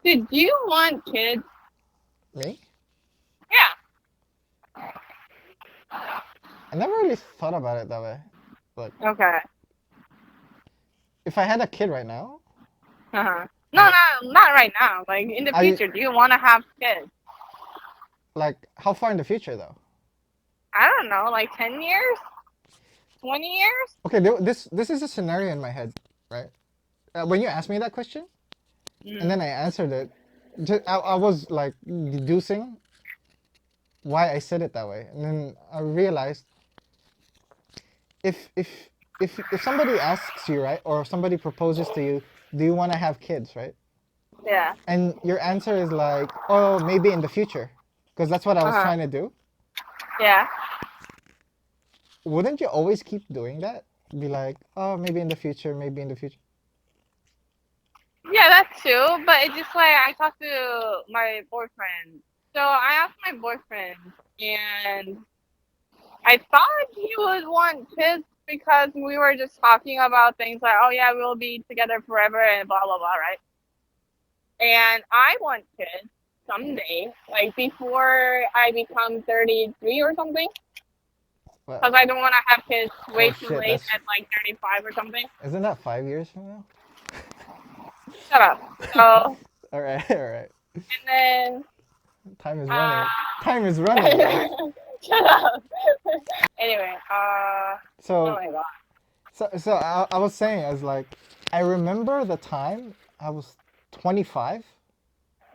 Dude, do you want kids? Me? Yeah. I never really thought about it that way. Like, Okay. if I had a kid right now, Uh-huh. No, like, not right now. Like in the I future, do you want to have kids? like how far in the future though? I don't know, like 10 years, 20 years? Okay, this is a scenario in my head, right? When you asked me that question, and Mm. then I answered it, I was like deducing why I said it that way, and then I realized if if if somebody asks you, right, or somebody proposes to you, do you want to have kids, right? Yeah. And your answer is like, oh, maybe in the future, because that's what I was Uh-huh. trying to do. Yeah. Wouldn't you always keep doing that? Be like, oh, maybe in the future, maybe in the future. Yeah, that's true. But it's just like I talked to my boyfriend. So I asked my boyfriend, and I thought he would want kids because we were just talking about things like, oh yeah, we'll be together forever and blah blah blah, right? And I want kids someday, like before I become 33 or something, Well, because I don't want to have kids oh way too shit, late that's at like 35 or something. isn't that 5 years from now? Shut up. So, All right, all right. and then, Time is uh, running. Time is running, man. shut up. Anyway, oh So, my god. I was saying, I was like, I remember the time I was 25,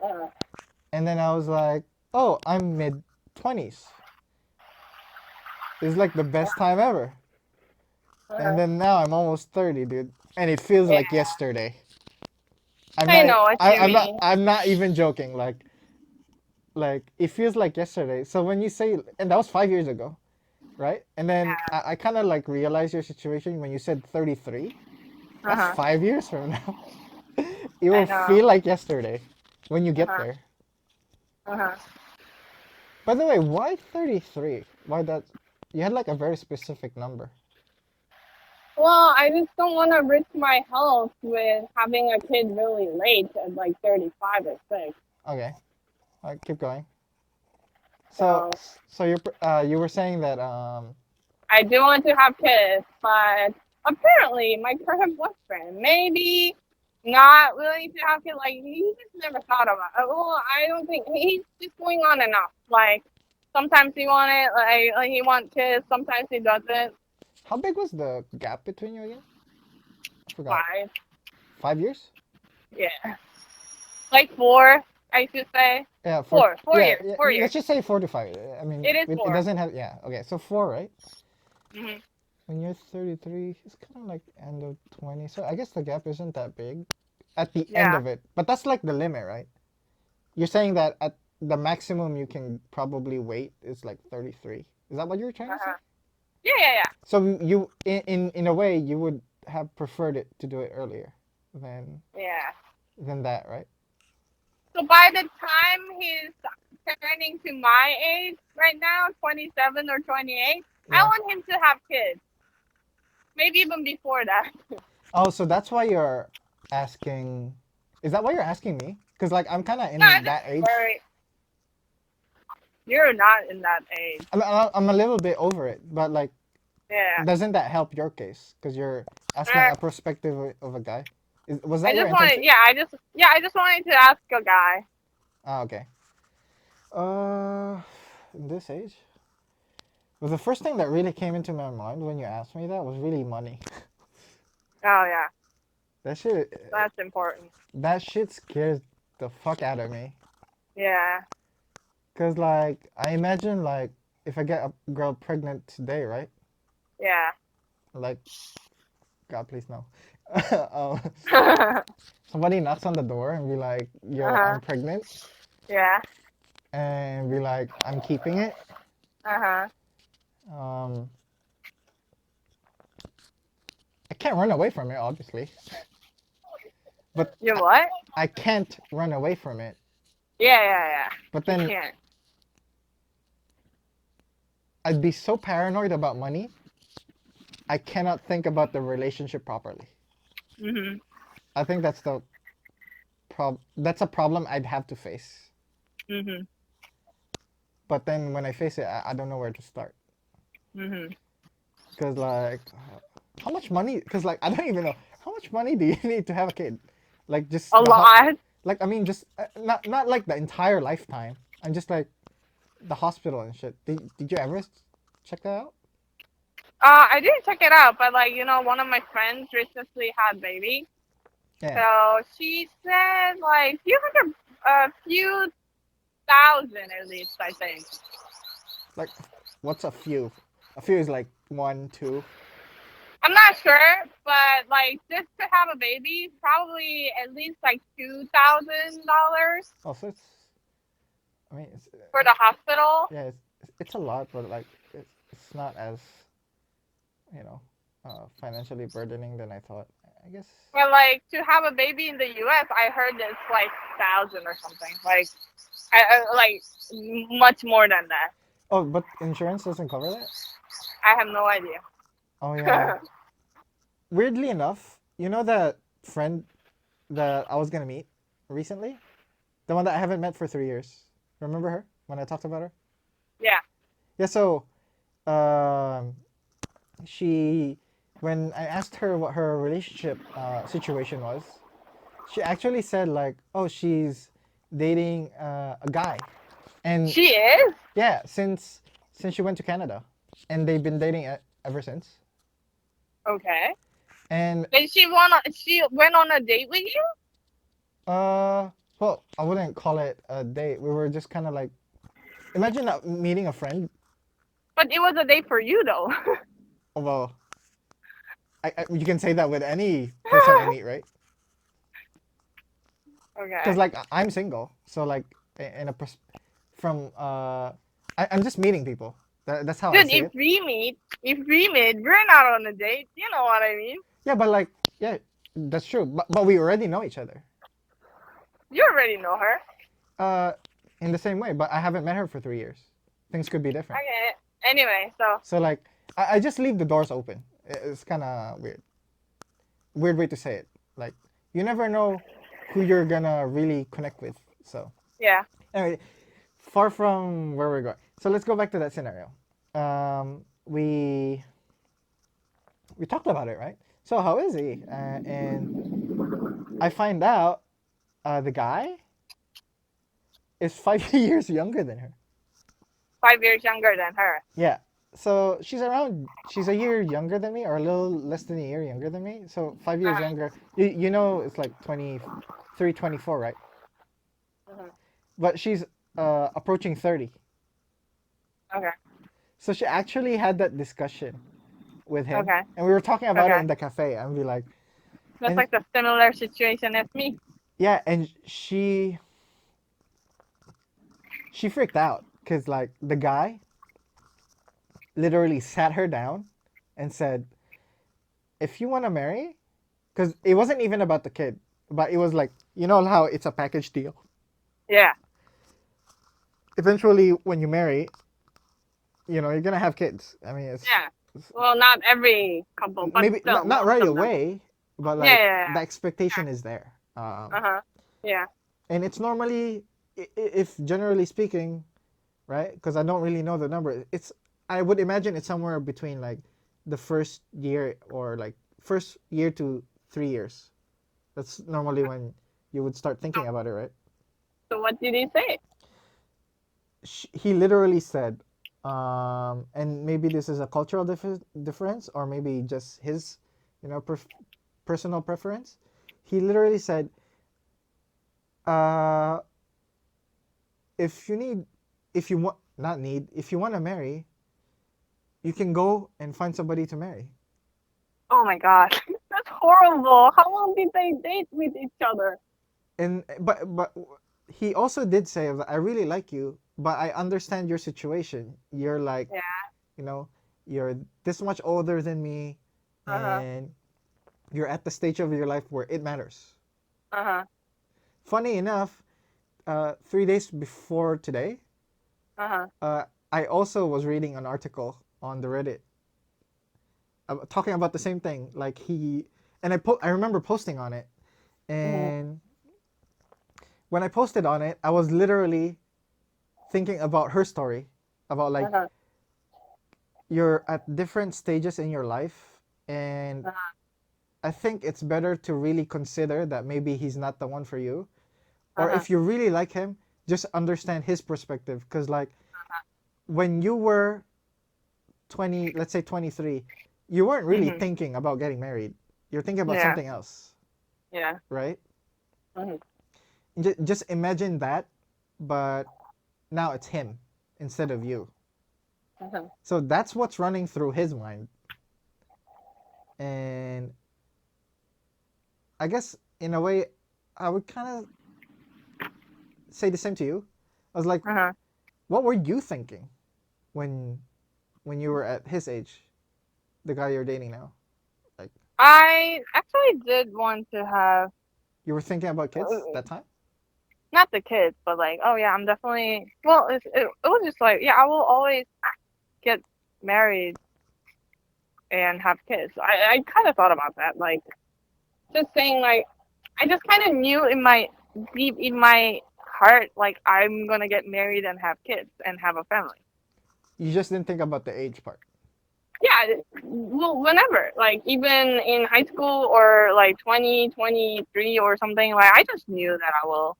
Uh, and then I was like, oh, I'm mid 20s. It's like the best time ever. And uh, then now I'm almost 30, dude, and it feels yeah, like yesterday. I'm I not. know what you mean. I'm not even joking. Like it feels like yesterday. So when you say, and that was 5 years ago, right? And then I kind of like realized your situation when you said 33. Uh That's huh. 5 years from now. It I will know. feel like yesterday when you Uh get huh. there. Uh huh. By the way, why 33? Why that? You had like a very specific number. Well, I just don't want to risk my health with having a kid really late at like 35 or 6. Okay, all right, keep going. So, So you were saying that I do want to have kids, but apparently my current boyfriend maybe not willing to have kids. Like he just never thought about it. Well, I don't think he's just going on and off. Like sometimes he want it, like he wants kids. Sometimes he doesn't. how big was the gap between you again? I forgot. Five, 5 years? yeah, like four. I should say Yeah, four yeah, years, yeah. 4 years. Let's just say 4 to 5. I mean, It is it four. doesn't have. Yeah. Okay. So four, right? Hmm. When you're 33, it's kind of like end of 20. So I guess the gap isn't that big at the end Yeah. of it. But that's like the limit, right? You're saying that at the maximum you can probably wait is like 33. Is that what you're trying to say? Uh-huh. Yeah, yeah, yeah. So you, in a way, you would have preferred it to do it earlier than Yeah. that, right? So by the time he's turning to my age right now, 27 or 28, I Yeah. want him to have kids. Maybe even before that. Oh, so that's why you're asking. Is that why you're asking me? Because like I'm kind of No, I in just that age. worry. You're not in that age. I'm a little bit over it, but like, Yeah. doesn't that help your case? Because you're asking Uh, a perspective of a guy. Was I that your just wanted, intention? I just wanted to ask a guy. Ah, okay. In this age, well, the first thing that really came into my mind when you asked me that was really money. Oh yeah, That shit, that's important. that shit scares the fuck out of me. Yeah. Cause like I imagine like if I get a girl pregnant today, right? Yeah. Like God, please no. um, somebody knocks on the door and be like, "Yo, Uh-huh. I'm pregnant," Yeah. and be like, "I'm keeping it." Uh-huh. Um, I can't run away from it, obviously, but You what? I can't run away from it. Yeah, yeah, yeah. But You then can't. I'd be so paranoid about money, I cannot think about the relationship properly. Mhm. I think that's the That's a problem I'd have to face. Mhm. But then when I face it, I don't know where to start. Mhm. Cause like, how much money? Cause like I don't even know how much money do you need to have a kid? Like A just lot. like I mean just not like the entire lifetime. I'm just like the hospital and shit. Did you ever check that out? I didn't check it out, but like one of my friends recently had baby, Yeah. so she said like a few thousand at least, I think. Like, what's a few? A few is like one, two. I'm not sure, but like just to have a baby, probably at least like $2,000 Oh, so it's. I mean, for the hospital. yeah, it's a lot, but like it's not as you know financially burdening than I thought. I guess. But like to have a baby in the U.S., I heard it's like thousand or something. Like like much more than that. Oh, but insurance doesn't cover that. I have no idea. Oh yeah. Weirdly enough, you know that friend that I was gonna meet recently, the one that I haven't met for 3 years. Remember her when I talked about her? Yeah. Yeah. So, um, she when I asked her what her relationship situation was, she actually said like, oh, she's dating a guy, and She is? yeah, since she went to Canada, and they've been dating ever since. Okay. And And she went on a date with you? uh, well, I wouldn't call it a date. We were just kind of like, imagine meeting a friend. But it was a date for you though. Well, you can say that with any person I meet, right? Because Okay. like I'm single, so like in a from I'm just meeting people. That's how I Dude, see it. if we meet, we're not on a date. You know what I mean? Yeah, but like yeah, that's true. But we already know each other. You already know her. Uh, in the same way, but I haven't met her for 3 years. Things could be different. Okay. Anyway, so So like I just leave the doors open. It's kind of weird. Weird way to say it. Like you never know who you're gonna really connect with. So yeah. anyway, far from where we're going. So let's go back to that scenario. Um, we we talked about it, right? So how is he? And I find out the guy is 5 years younger than her. 5 years younger than her. Yeah. So she's a year younger than me, or a little less than a year younger than me. So 5 years Uh-huh. younger. You know, it's like 23, 24, right? Mhm. But she's approaching 30. Okay. So she actually had that discussion with him, Okay. and we were talking about it Okay. in the cafe. And be like, That's and like the similar situation as me. yeah, and she freaked out because like the guy literally sat her down and said, if you want to marry, because it wasn't even about the kid, but it was like, you know how it's a package deal. Yeah. Eventually, when you marry, you're gonna have kids. I mean, Yeah. it's Well, not every couple, but maybe still, not most right of them. away, but Yeah. like Yeah. the expectation is there. Yeah. Uh-huh. Yeah. And it's normally, if generally speaking, right? Because I don't really know the number. I would imagine it's somewhere between like the first year or like first year to 3 years. That's normally when you would start So, thinking about it, right? so what did he say? He literally said, and maybe this is a cultural difference, or maybe just his, personal preference. He literally said, uh, if you need, if you want, not need, if you want to marry, you can go and find somebody to marry. Oh my gosh. That's horrible. How long did they date with each other? And but he also did say that I really like you, but I understand your situation. You're like, Yeah. you know, you're this much older than me, Uh-huh. and you're at the stage of your life where it matters. Uh-huh. Funny enough, 3 days before today, Uh-huh. uh, I also was reading an article on the Reddit talking about the same thing. Like and I remember posting on it, Mhm. and when I posted on it, I was literally thinking about her story, about like Uh-huh. you're at different stages in your life, and Uh-huh. I think it's better to really consider that maybe he's not the one for you, or Uh-huh. if you really like him, just understand his perspective. Because like when you were 20, let's say 23, you weren't really Mhm. thinking about getting married. You're thinking about Yeah. something else, Yeah. right? Mhm. Just imagine that, but now it's him instead of you. Uh-huh. So that's what's running through his mind. And I guess in a way, I would kind of say the same to you. I was like, Uh-huh. what were you thinking when you were at his age, the guy you're dating now? Like, I actually did want to have you were thinking about kids uh, that time? not the kids, but like, oh yeah, I'm definitely. Well, it was just like, yeah, I will always get married and have kids. I kind of thought about that, like just saying like I just kind of knew in my deep in my heart like I'm gonna get married and have kids and have a family. You just didn't think about the age part. Yeah, well, whenever, like even in high school or like 2023 or something, like I just knew that I will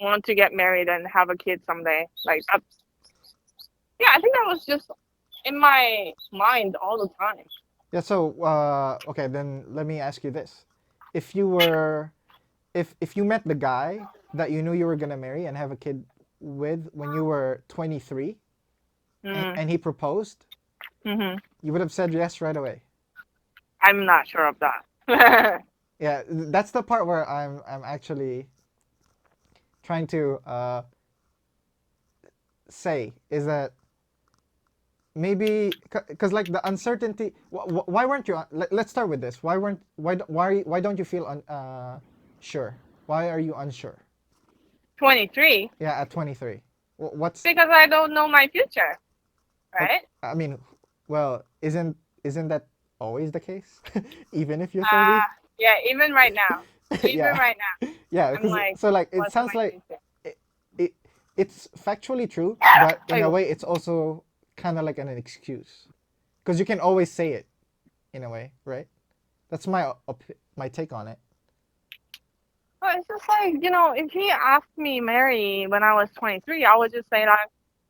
want to get married and have a kid someday. Like that's yeah, I think that was just in my mind all the time. Yeah. So, okay, then let me ask you this: if you were, if you met the guy that you knew you were gonna marry and have a kid with when you were 23, Mm, and he proposed, hmm you would have said yes right away. I'm not sure of that. Yeah, that's the part where I'm actually trying to say is that maybe because like the uncertainty. Why weren't you? Let's start with this. Why weren't why don't you feel sure? Why are you unsure? 23 Yeah, at 23. What's because I don't know my future, okay? right? I mean, well, isn't that always the case? Even if you're 30? Uh, yeah, even right now, even Yeah, right now, yeah. I'm Because like, so like it what's sounds my like future? it, it it's factually true, but in a Aigo. way it's also kind of like an excuse because you can always say it in a way, right? That's my take on it. Well, it's just like, if he asked me marry when I was 23, I would just say that,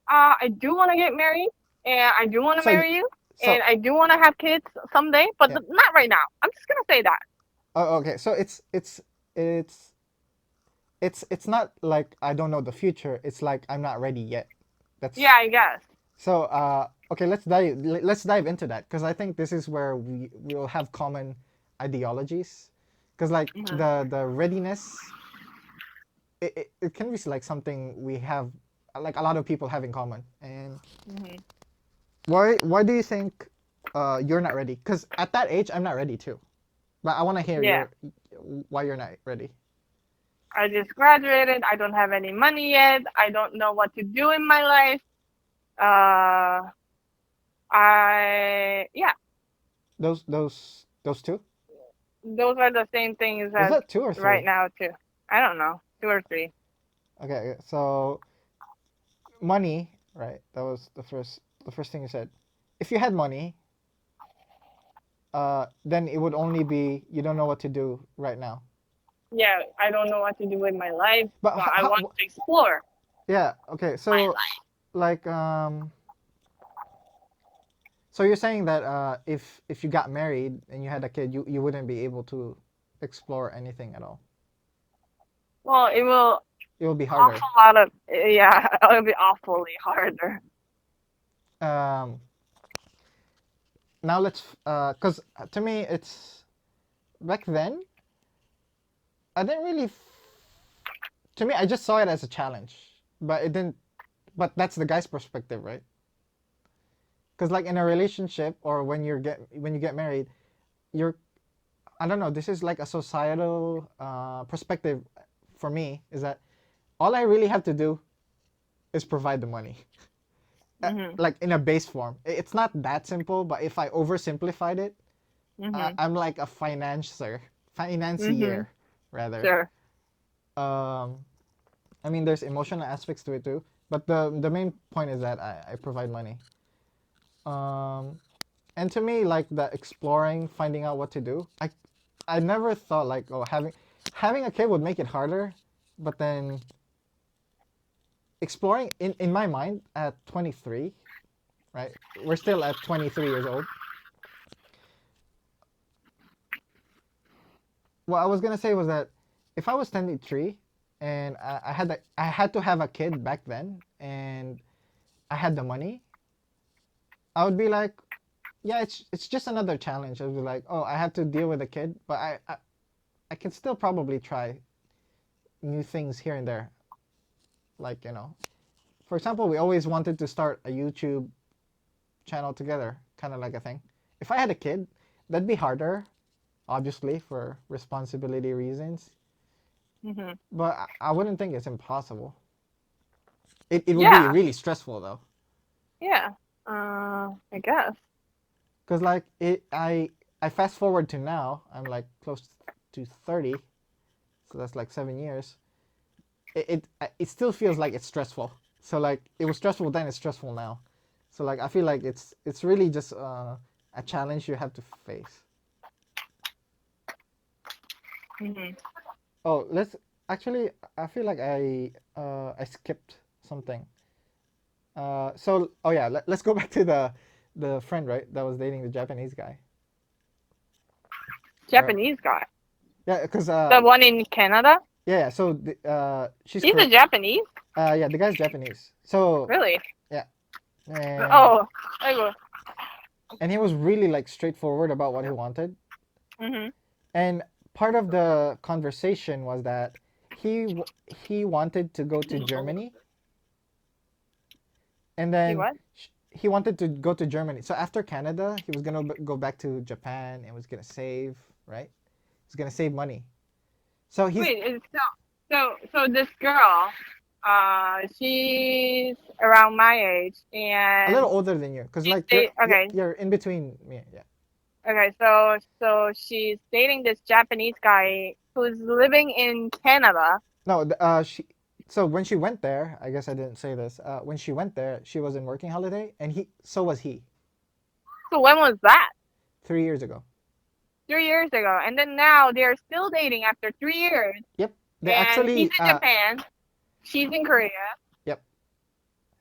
I do want to get married, and I do want to So marry you, and so I do want to have kids someday, but yeah. not right now. I'm just gonna say that. Oh, okay. So it's it's not like I don't know the future. It's like I'm not ready yet. Yeah, That's I guess. so okay, let's dive into that because I think this is where we will have common ideologies because like Hmm. the readiness it can be like something we have like a lot of people have in common. And Hmm. why do you think you're not ready? Because at that age I'm not ready too. But I want to hear Yeah. your why you're not ready. I just graduated. I don't have any money yet. I don't know what to do in my life. Uh, yeah, Those two? those are the same things Was as that two or right three? now too. I don't know, two or three. Okay, so money, right? That was the first thing you said. If you had money, then it would only be you don't know what to do right now. Yeah, I don't know what to do with my life, But but I want to explore yeah, okay. my So life. like so you're saying that if you got married and you had a kid, you wouldn't be able to explore anything at all. Well, it will It will be harder. awful lot of yeah, it'll be awfully harder. Um, Now let's cuz to me it's back then I didn't really to me I just saw it as a challenge. But it didn't but that's the guy's perspective, right? Cuz like in a relationship or when you get married, you're I don't know, this is like a societal perspective for me is that all I really have to do is provide the money. Mhm. Like in a base form. It's not that simple, but if I oversimplified it, Mhm. I'm like a financier Mhm. rather. Sure. Um, I mean, there's emotional aspects to it too, but the main point is that I provide money. Um, and to me, like the exploring, finding out what to do, I never thought like, oh, having a kid would make it harder, but then exploring in my mind at 23, right? We're still at 23 years old. What I was gonna say was that if I was 23 and I had to have a kid back then and I had the money, I would be like, yeah, it's just another challenge. I would be like, oh, I have to deal with a kid, but I can still probably try new things here and there. Like, for example, we always wanted to start a YouTube channel together, kind of like a thing. If I had a kid, that'd be harder, obviously, for responsibility reasons. Hmm. But I wouldn't think it's impossible. It would be Yeah. really stressful though, Yeah. I guess. because like I fast forward to now, I'm like close to 30, so that's like 7 years. It still feels like it's stressful. So like it was stressful then, it's stressful now. So like I feel like it's really just a challenge you have to face. Hmm. Oh, let's actually. I feel like I skipped something. So oh yeah, let's go back to the friend, right, that was dating the Japanese guy. Or Japanese guy. yeah, because The one in Canada? yeah, yeah, so she's He's a correct. Japanese? Yeah, the guy's Japanese. So Really? yeah, and Oh, I go. and he was really like straightforward about what he wanted. Hmm. And part of the conversation was that he wanted to go to Germany, and He then what? he wanted to go to Germany. So after Canada, he was gonna go back to Japan and was gonna save, right? He's gonna save money. So he's Wait, so this girl, she's around my age, a and little older than you, cause she's like you're you're, okay, you're in between me. Yeah. okay, so she's dating this Japanese guy who's living in Canada. No, she. So when she went there, I guess I didn't say this. When she went there, she was in working holiday, and so was he, So when was that? 3 years ago. 3 years ago, and then now they're still dating after 3 years, Yep. They and he's actually. in Japan, she's in Korea, Yep.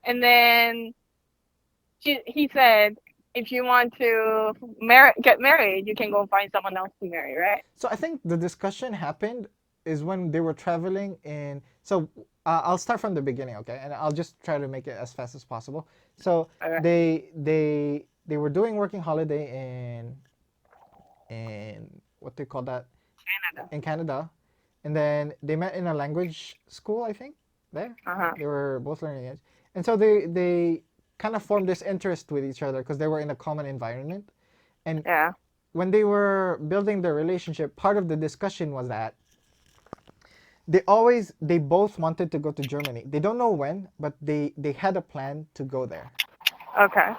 and then he said, if you want to get married, you can go find someone else to marry, right? So I think the discussion happened is when they were traveling in. So I'll start from the beginning, okay, and I'll just try to make it as fast as possible. So Okay. they were doing working holiday in what they call that, Canada. in Canada, and then they met in a language school, I think. There, Uh-huh. they were both learning it, and so they kind of formed this interest with each other because they were in a common environment. And Yeah. when they were building their relationship, part of the discussion was that they both wanted to go to Germany. They don't know when, but they had a plan to go there. Okay.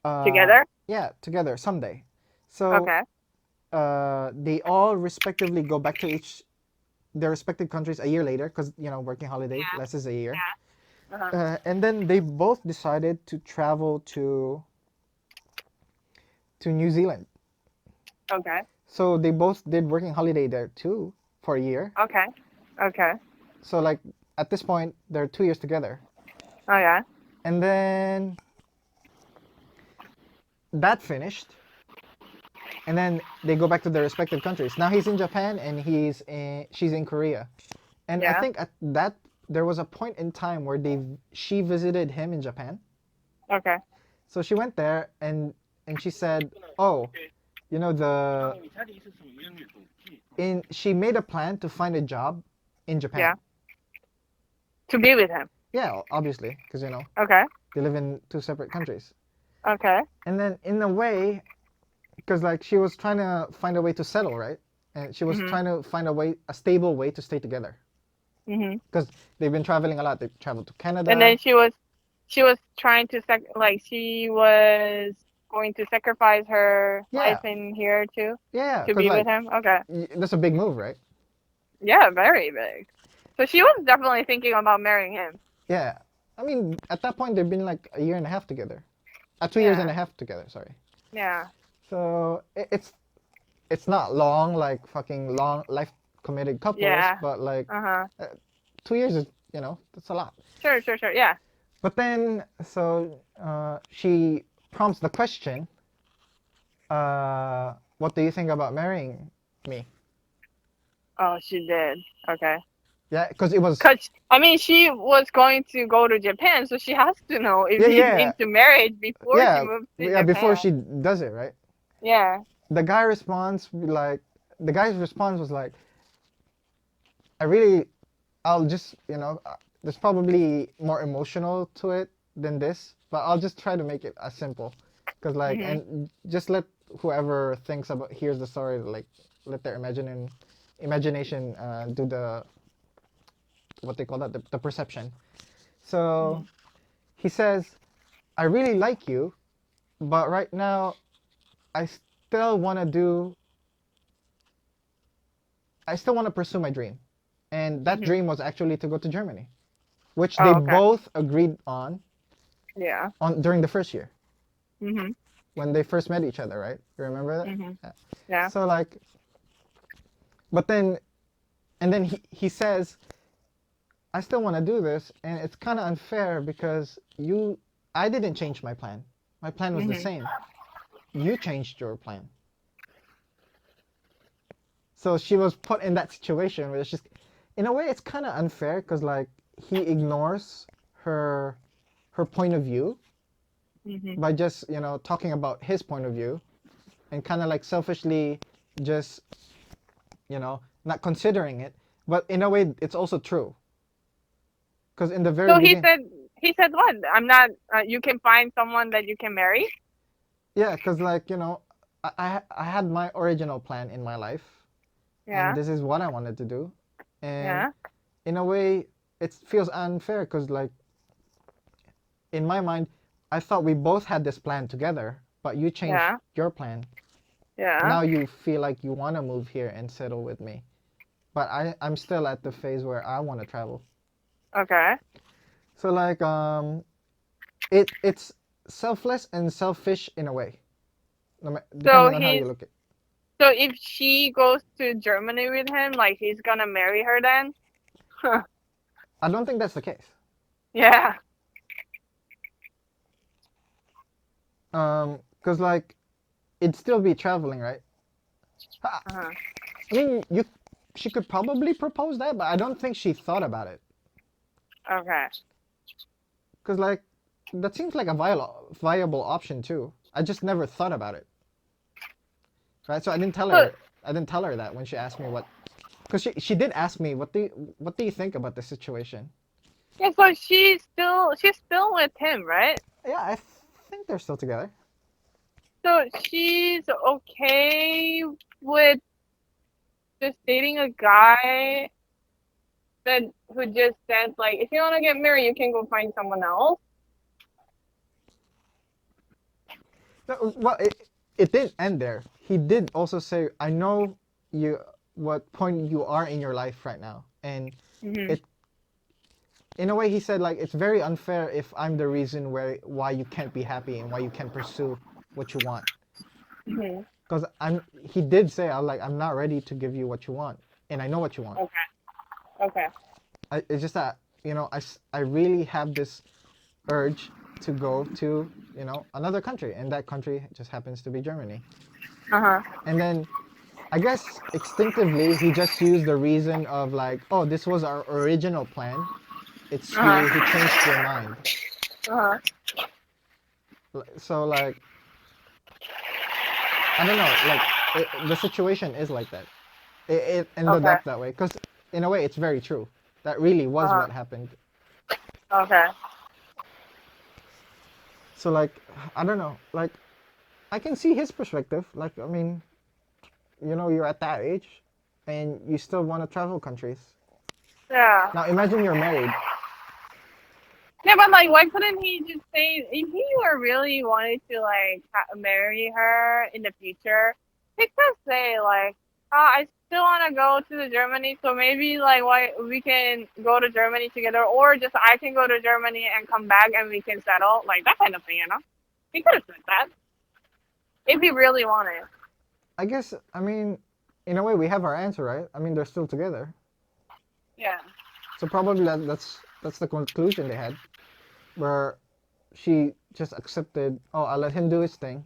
Uh, Together? yeah, together someday. So Okay. they all respectively go back to their respective countries a year later because working holiday Yeah. lasts a year. Uh-huh. And then they both decided to travel to New Zealand. Okay. So they both did working holiday there too for a year. Okay. Okay. So like at this point they're 2 years together. Okay. And then that finished. And then they go back to their respective countries. Now he's in Japan and she's in Korea. And I Yeah. think at that there was a point in time where she visited him in Japan. Okay. So she went there and she said, "Oh, you know the in she made a plan to find a job in Japan." Yeah. To be with him. Yeah, obviously, because Okay. they live in two separate countries. Okay. And then in a way, because like she was trying to find a way to settle, right? And she was Mhm. trying to find a stable way to stay together. Mhm. Because they've been traveling a lot. They've traveled to And then Canada. she was trying to she was going to sacrifice her Yeah, life in here too yeah, to because be with like him. Okay. that's a big move, right? Yeah, very big. So she was definitely thinking about marrying him. Yeah, I mean, at that point they've been like a year and a half together. 2 years and Yeah. a half together. Sorry. Yeah. So it's not long like fucking long life committed couples, Yeah. but like Uh-huh. uh, 2 years is that's a lot. Sure, sure, sure. Yeah. But then so she prompts the question, what do you think about marrying me? Oh, she did. Okay. Yeah, because it was Cause I mean, she was going to go to Japan, so she has to know if yeah he's yeah into marriage before she yeah moves to yeah before Japan. she does it, right? Yeah. The guy responds like the guy's response was like, I really I'll just there's probably more emotional to it than this, but I'll just try to make it as simple, cause like Mhm. and just let whoever thinks about hears the story like let their imagination do the what they call that the perception. So Mhm. he says, I really like you, but right now I still want to do I still want to pursue my dream, and that Mhm. dream was actually to go to Germany, which they Oh, okay. both agreed Yeah. on during the first year Mhm. when they first met each other, right? You remember that? Mhm. Yeah. Yeah. So like, but then and then he says, I still want to do this, and it's kind of unfair because I didn't change my plan. My plan was the Mhm. same. You changed your plan. So she was put in that situation where it's just, in a way, it's kind of unfair because like he ignores her her point of view Mhm. by just talking about his point of view and kind of like selfishly just not considering it. But in a way, it's also true because in the very So beginning, he said what? I'm not. You can find someone that you can marry. yeah, because like I had my original plan in my life, and Yeah. this is what I wanted to do, and Yeah. in a way, it feels unfair because like in my mind, I thought we both had this plan together, but you changed Yeah. your plan. Yeah. Now you feel like you want to move here and settle with me, but I'm still at the phase where I want to travel. Okay. So like it's selfless and selfish in a way, So depending on how you he's look at it. so if she goes to Germany with him, like he's gonna marry her then? I don't think that's the case. Yeah. Cause like it'd still be traveling, right? I Uh-huh. mean, she could probably propose that, but I don't think she thought about it. Okay. Cause like that seems like a viable option too. I just never thought about it, right? So So I didn't tell her that when she asked me what, cause she did ask me what do you think about the situation? yeah, so she's still with him, right? Yeah, I think they're still together. So she's okay with just dating a guy that who just said like, if you want to get married, you can go find someone else. No, well, it didn't end there. He did also say, I know you what point you are in your life right now, and Mhm. it in a way he said like it's very unfair if I'm the reason why you can't be happy and why you can't pursue what you want. Mhm. Because he did say I'm not ready to give you what you want, and I know what you want. Okay. Okay. It's just that I really have this urge to go to another country, and that country just happens to be Germany. Uh huh. And then I guess instinctively he just used the reason of like, oh, this was our original plan. It's Uh you who huh. changed your mind. Uh huh. So like I don't know, like the situation is like that. It ended Okay. up that way because in a way it's very true. That really Uh was huh. what happened. Okay. So like I don't know, like I can see his perspective. Like I mean, you're at that age, and you still want to travel countries. Yeah. Now imagine you're married. Yeah, but like, why couldn't he just say if he were really wanted to like marry her in the future? He could say like, I still want to go to the Germany, so maybe like why we can go to Germany together, or just I can go to Germany and come back and we can settle, like that kind of thing, you know? He could have said that if he really wanted. I guess, I mean, in a way, we have our answer, right? I mean, they're still together. Yeah. So probably that's the conclusion they had, where she just accepted, oh, I'll let him do his thing,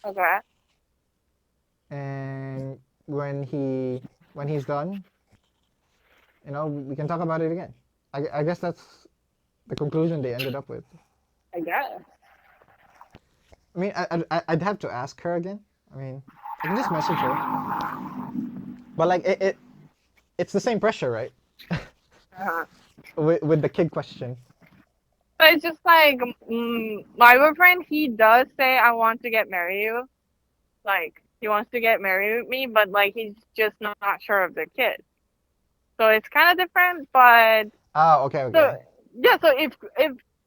Okay. and when he's done, we can talk about it again. I guess that's the conclusion they ended up with. I guess. I mean, I'd have to ask her again. I mean, I can just message her, but like it's the same pressure, right? Uh-huh. With the kid question. But it's just like my boyfriend. He does say I want to get married. Like he wants to get married with me, but like he's just not sure of the kid. So it's kind of different. But Ah, okay, so okay. yeah. So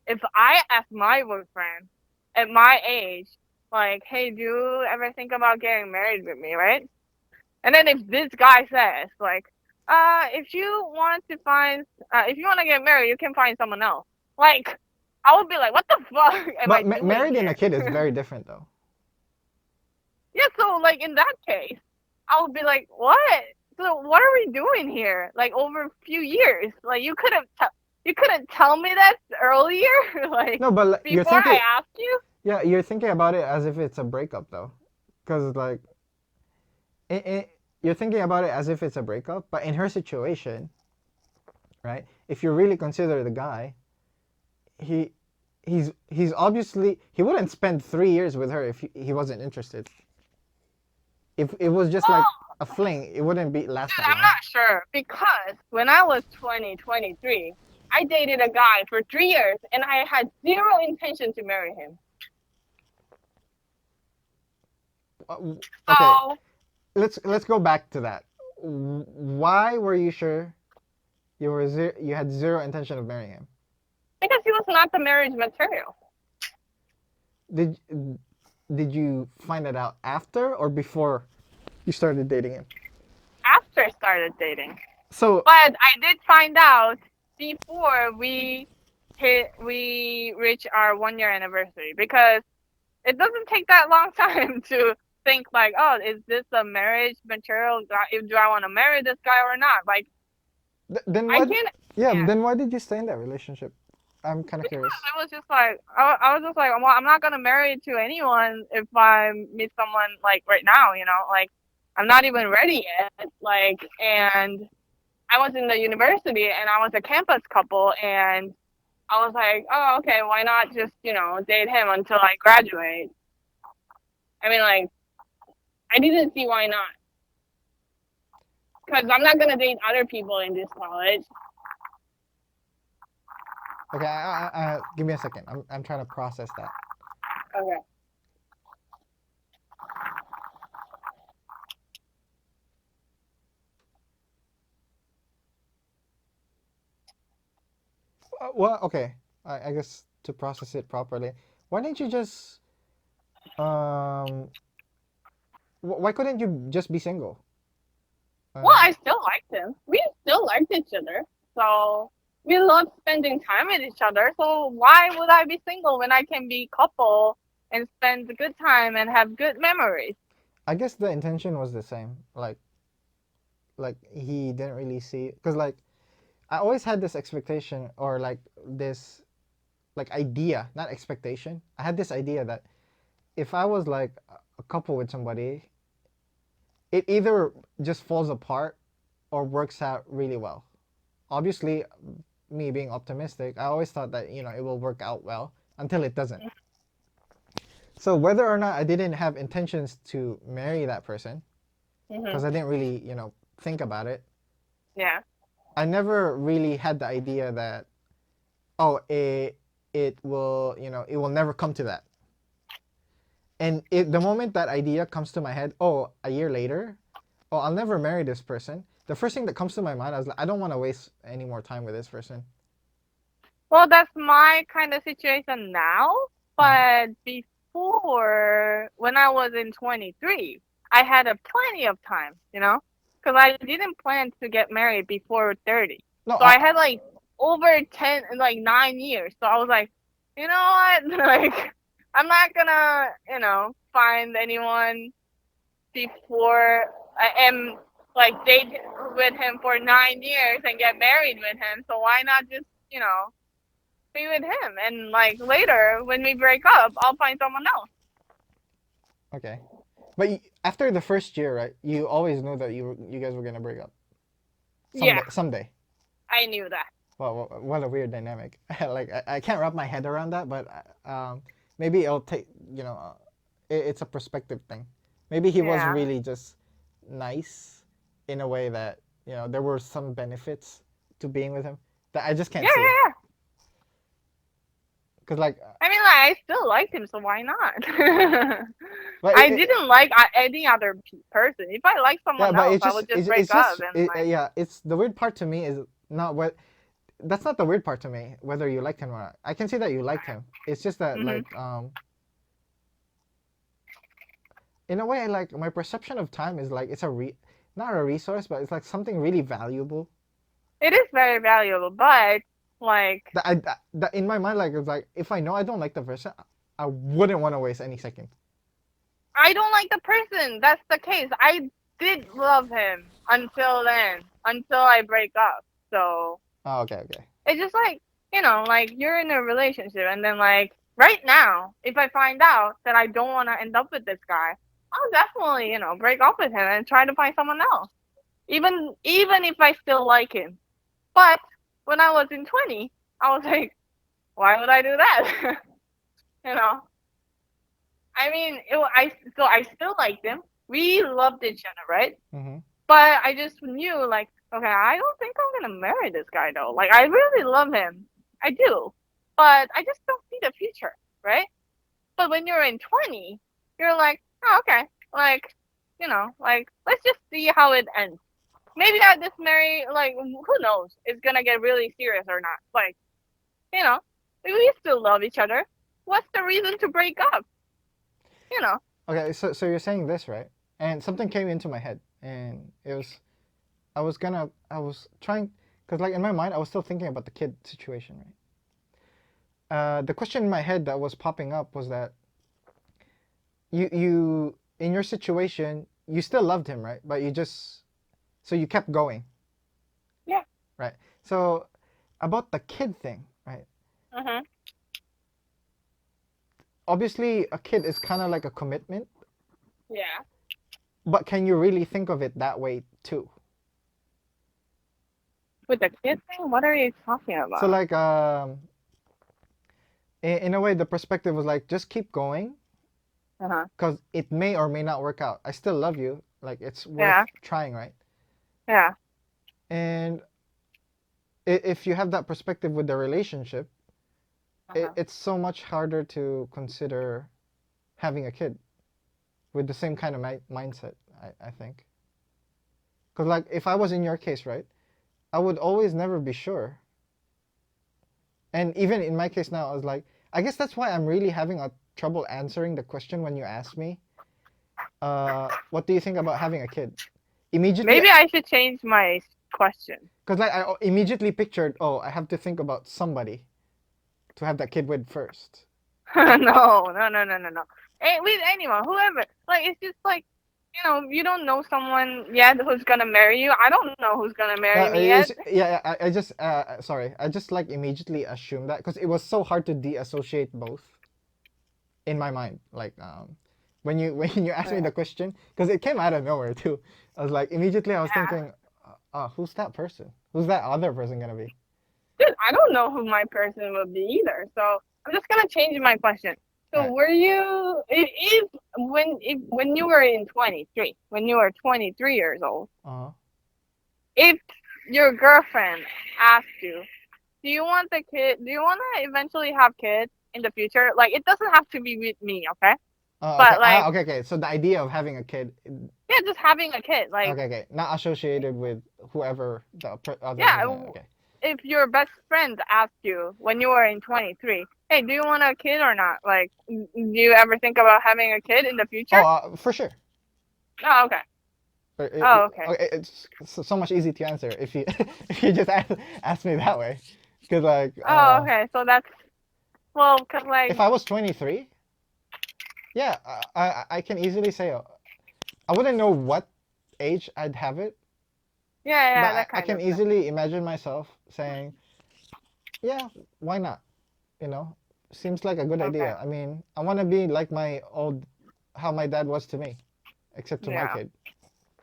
if I ask my boyfriend at my age, like, hey, do you ever think about getting married with me, right? And then if this guy says like, if you want to find, if you want to get married, you can find someone else. Like, I would be like, what the fuck am I But doing married and a kid is here? very different, though. Yeah, so like in that case, I would be like, what? So what are we doing here? Like over a few years, like you couldn't tell me that earlier, like No, but you're before I thinking, asked you. yeah, you're thinking about it as if it's a breakup, though, because like you're thinking about it as if it's a breakup. But in her situation, right? If you really consider the guy, he he's obviously he wouldn't spend 3 years with her if he wasn't interested. If it was just like Well, a fling, it wouldn't be last dude, that I'm long. not sure because when I was 23, I dated a guy for 3 years and I had zero intention to marry him. Okay, So let's go back to that. Why were you sure you had zero intention of marrying him? because he was not the marriage material. Did did you find it out after or before you started dating him? After I started dating. So But I did find out before we reach our 1 year anniversary because it doesn't take that long time to think like, oh, is this a marriage material? Do I want to marry this guy or not? Like then I what? can't. Yeah, Yeah, then why did you stay in that relationship? I'm kind of because curious. I was just like, I was just like, well, I'm not gonna marry to anyone if I meet someone like right now. Like I'm not even ready yet. Like and I was in the university and I was a campus couple and I was like, oh, okay, why not just, date him until I graduate? I mean, like, I didn't see why not. Because I'm not going to date other people in this college. Okay, give me a second. I'm trying to process that. Okay. Well, okay. I guess to process it properly, why didn't you just um? Why couldn't you just be single? Well, Uh, I still liked him. We still liked each other. So we love spending time with each other. So why would I be single when I can be couple and spend a good time and have good memories? I guess the intention was the same. Like he didn't really see because like I always had this expectation or like this like idea, not expectation. I had this idea that if I was like a couple with somebody, it either just falls apart or works out really well. Obviously, me being optimistic, I always thought that it will work out well until it doesn't. So whether or not I didn't have intentions to marry that person Hmm. because I didn't really think about it, Yeah. I never really had the idea that oh it will it will never come to that. And the moment that idea comes to my head, oh, a year later, oh, I'll never marry this person. The first thing that comes to my mind, I was like, I don't want to waste any more time with this person. Well, that's my kind of situation now. Mm-hmm. But before, when I was in 23, I had a plenty of time, because I didn't plan to get married before 30. No, So I had like over 10, like 9 years. So I was like, you know what? Like, I'm not gonna, find anyone before I am like date with him for 9 years and get married with him. So why not just, be with him? And like later when we break up, I'll find someone else. okay. But after the first year, right? You always knew that you guys were gonna break up Yeah, someday. Someday. I knew that. Well, what a weird dynamic. Like I can't wrap my head around that, but maybe it'll take it's a perspective thing. Maybe he was Yeah. really just nice in a way that there were some benefits to being with him that I just Yeah, can't see. yeah, yeah. Cause like, I mean, like, I still liked him, so why not? but I didn't like any other person. If I liked yeah, someone but else, it's I just would just break it's up just and like, yeah. It's the weird part to me is not what that's not the weird part to me whether you liked him or not. I can see that you liked him. It's just that hmm like in a way like my perception of time is like it's not a resource but it's like something really valuable it is very valuable. But like, that in my mind like it's like if I know I don't like the person I wouldn't want to waste any second. I don't like the person. That's the case. I did love him until then, until I break up. So Oh, okay. it's just like, like you're in a relationship and then like right now, if I find out that I don't want to end up with this guy, I'll definitely, break up with him and try to find someone else. Even if I still like him. But when I was in 20, I was like, why would I do that? you know. I mean, I still liked him. We loved each other, right? Mm-hmm. But I just knew like, okay, I don't think I'm gonna marry this guy though. Like I really love him. I do. But I just don't see the future, right? But when you're in 20, you're like, oh, okay. Like, like let's just see how it ends. Maybe I just marry like who knows? It's gonna get really serious or not. Like, you know, we still love each other. What's the reason to break up? You know. Okay, so you're saying this, right? And something came into my head and it was I was trying because like in my mind I was still thinking about the kid situation, right? The question in my head that was popping up was that you in your situation you still loved him, right? But you just so you kept going, Yeah. right? So about the kid thing, right? Mhm. Obviously a kid is kind of like a commitment, Yeah. but can you really think of it that way too? With the kid thing, what are you talking So about? like in a way the perspective was like just keep going Uh huh. because it may or may not work out. I still love you, like it's worth Yeah. trying, right? Yeah. And if you have that perspective with the relationship, Uh huh. it's so much harder to consider having a kid with the same kind of mindset, I think. Because like if I was in your case, right, I would always never be sure. And even in my case now, I was like, I guess that's why I'm really having a trouble answering the question when you ask me, what do you think about having a kid? Immediately, Maybe I should change my question. because like I immediately pictured, oh, I have to think about somebody to have that kid with first. No, no, no, no, no, no. With anyone, whoever. Like it's just like, you don't know someone yet who's gonna marry you. I don't know who's gonna marry me yet. Yeah, I just sorry, I just like immediately assumed that because it was so hard to deassociate both in my mind. Like when you when you asked me Yeah. the question, because it came out of nowhere too. I was like immediately I was Yeah. thinking, who's that person? Who's that other person gonna be? Dude, I don't know who my person would be either. So I'm just gonna change my question. All So right. were you when you were in 23, when you were 23 years old, Uh-huh. if your girlfriend asked you, do you want to eventually have kids in the future? Like it doesn't have to be with me, okay? Okay. But like Okay. So the idea of having a kid, yeah, just having a kid. Like okay, not associated with whoever the other yeah, person. Okay. if your best friend asked you when you were in 23, hey, do you want a kid or not? Like, do you ever think about having a kid in the Oh, future? for sure. Oh, okay. Oh, okay. It's so much easy to answer if you if you just ask me that way. Because like Oh, okay. So that's well, cause like if I was 23, yeah, I can easily say I wouldn't know what age I'd have it, yeah, but yeah, that I kind can of thing. easily imagine myself saying, yeah, why not? You know, seems like a good Okay. idea. I mean, I want to be like my old, how my dad was to me, except to my Yeah. kid.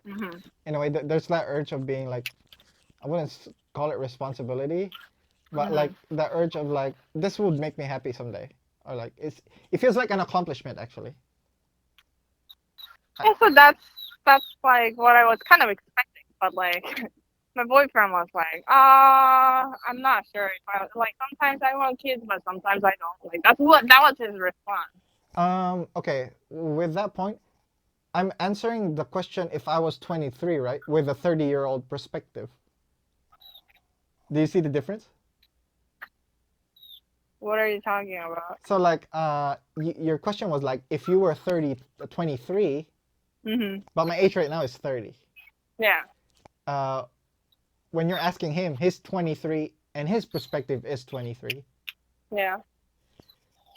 Mhm. In a way, there's that urge of being like, I wouldn't call it responsibility, but like Mhm. the urge of like, this would make me happy someday, or like it feels like an accomplishment actually. I, Yeah, so that's like what I was kind of expecting, but like my boyfriend was like, I'm not sure if I like sometimes I want kids, but sometimes I don't. Like that was his response. okay, with that point, I'm answering the question if I was 23, right, with a 30-year-old perspective. Do you see the difference? What are you talking about? So like your question was like if you were 30 23, Mhm. but my age right now is 30. Yeah. Uh when you're asking him, he's 23 and his perspective is 23. Yeah.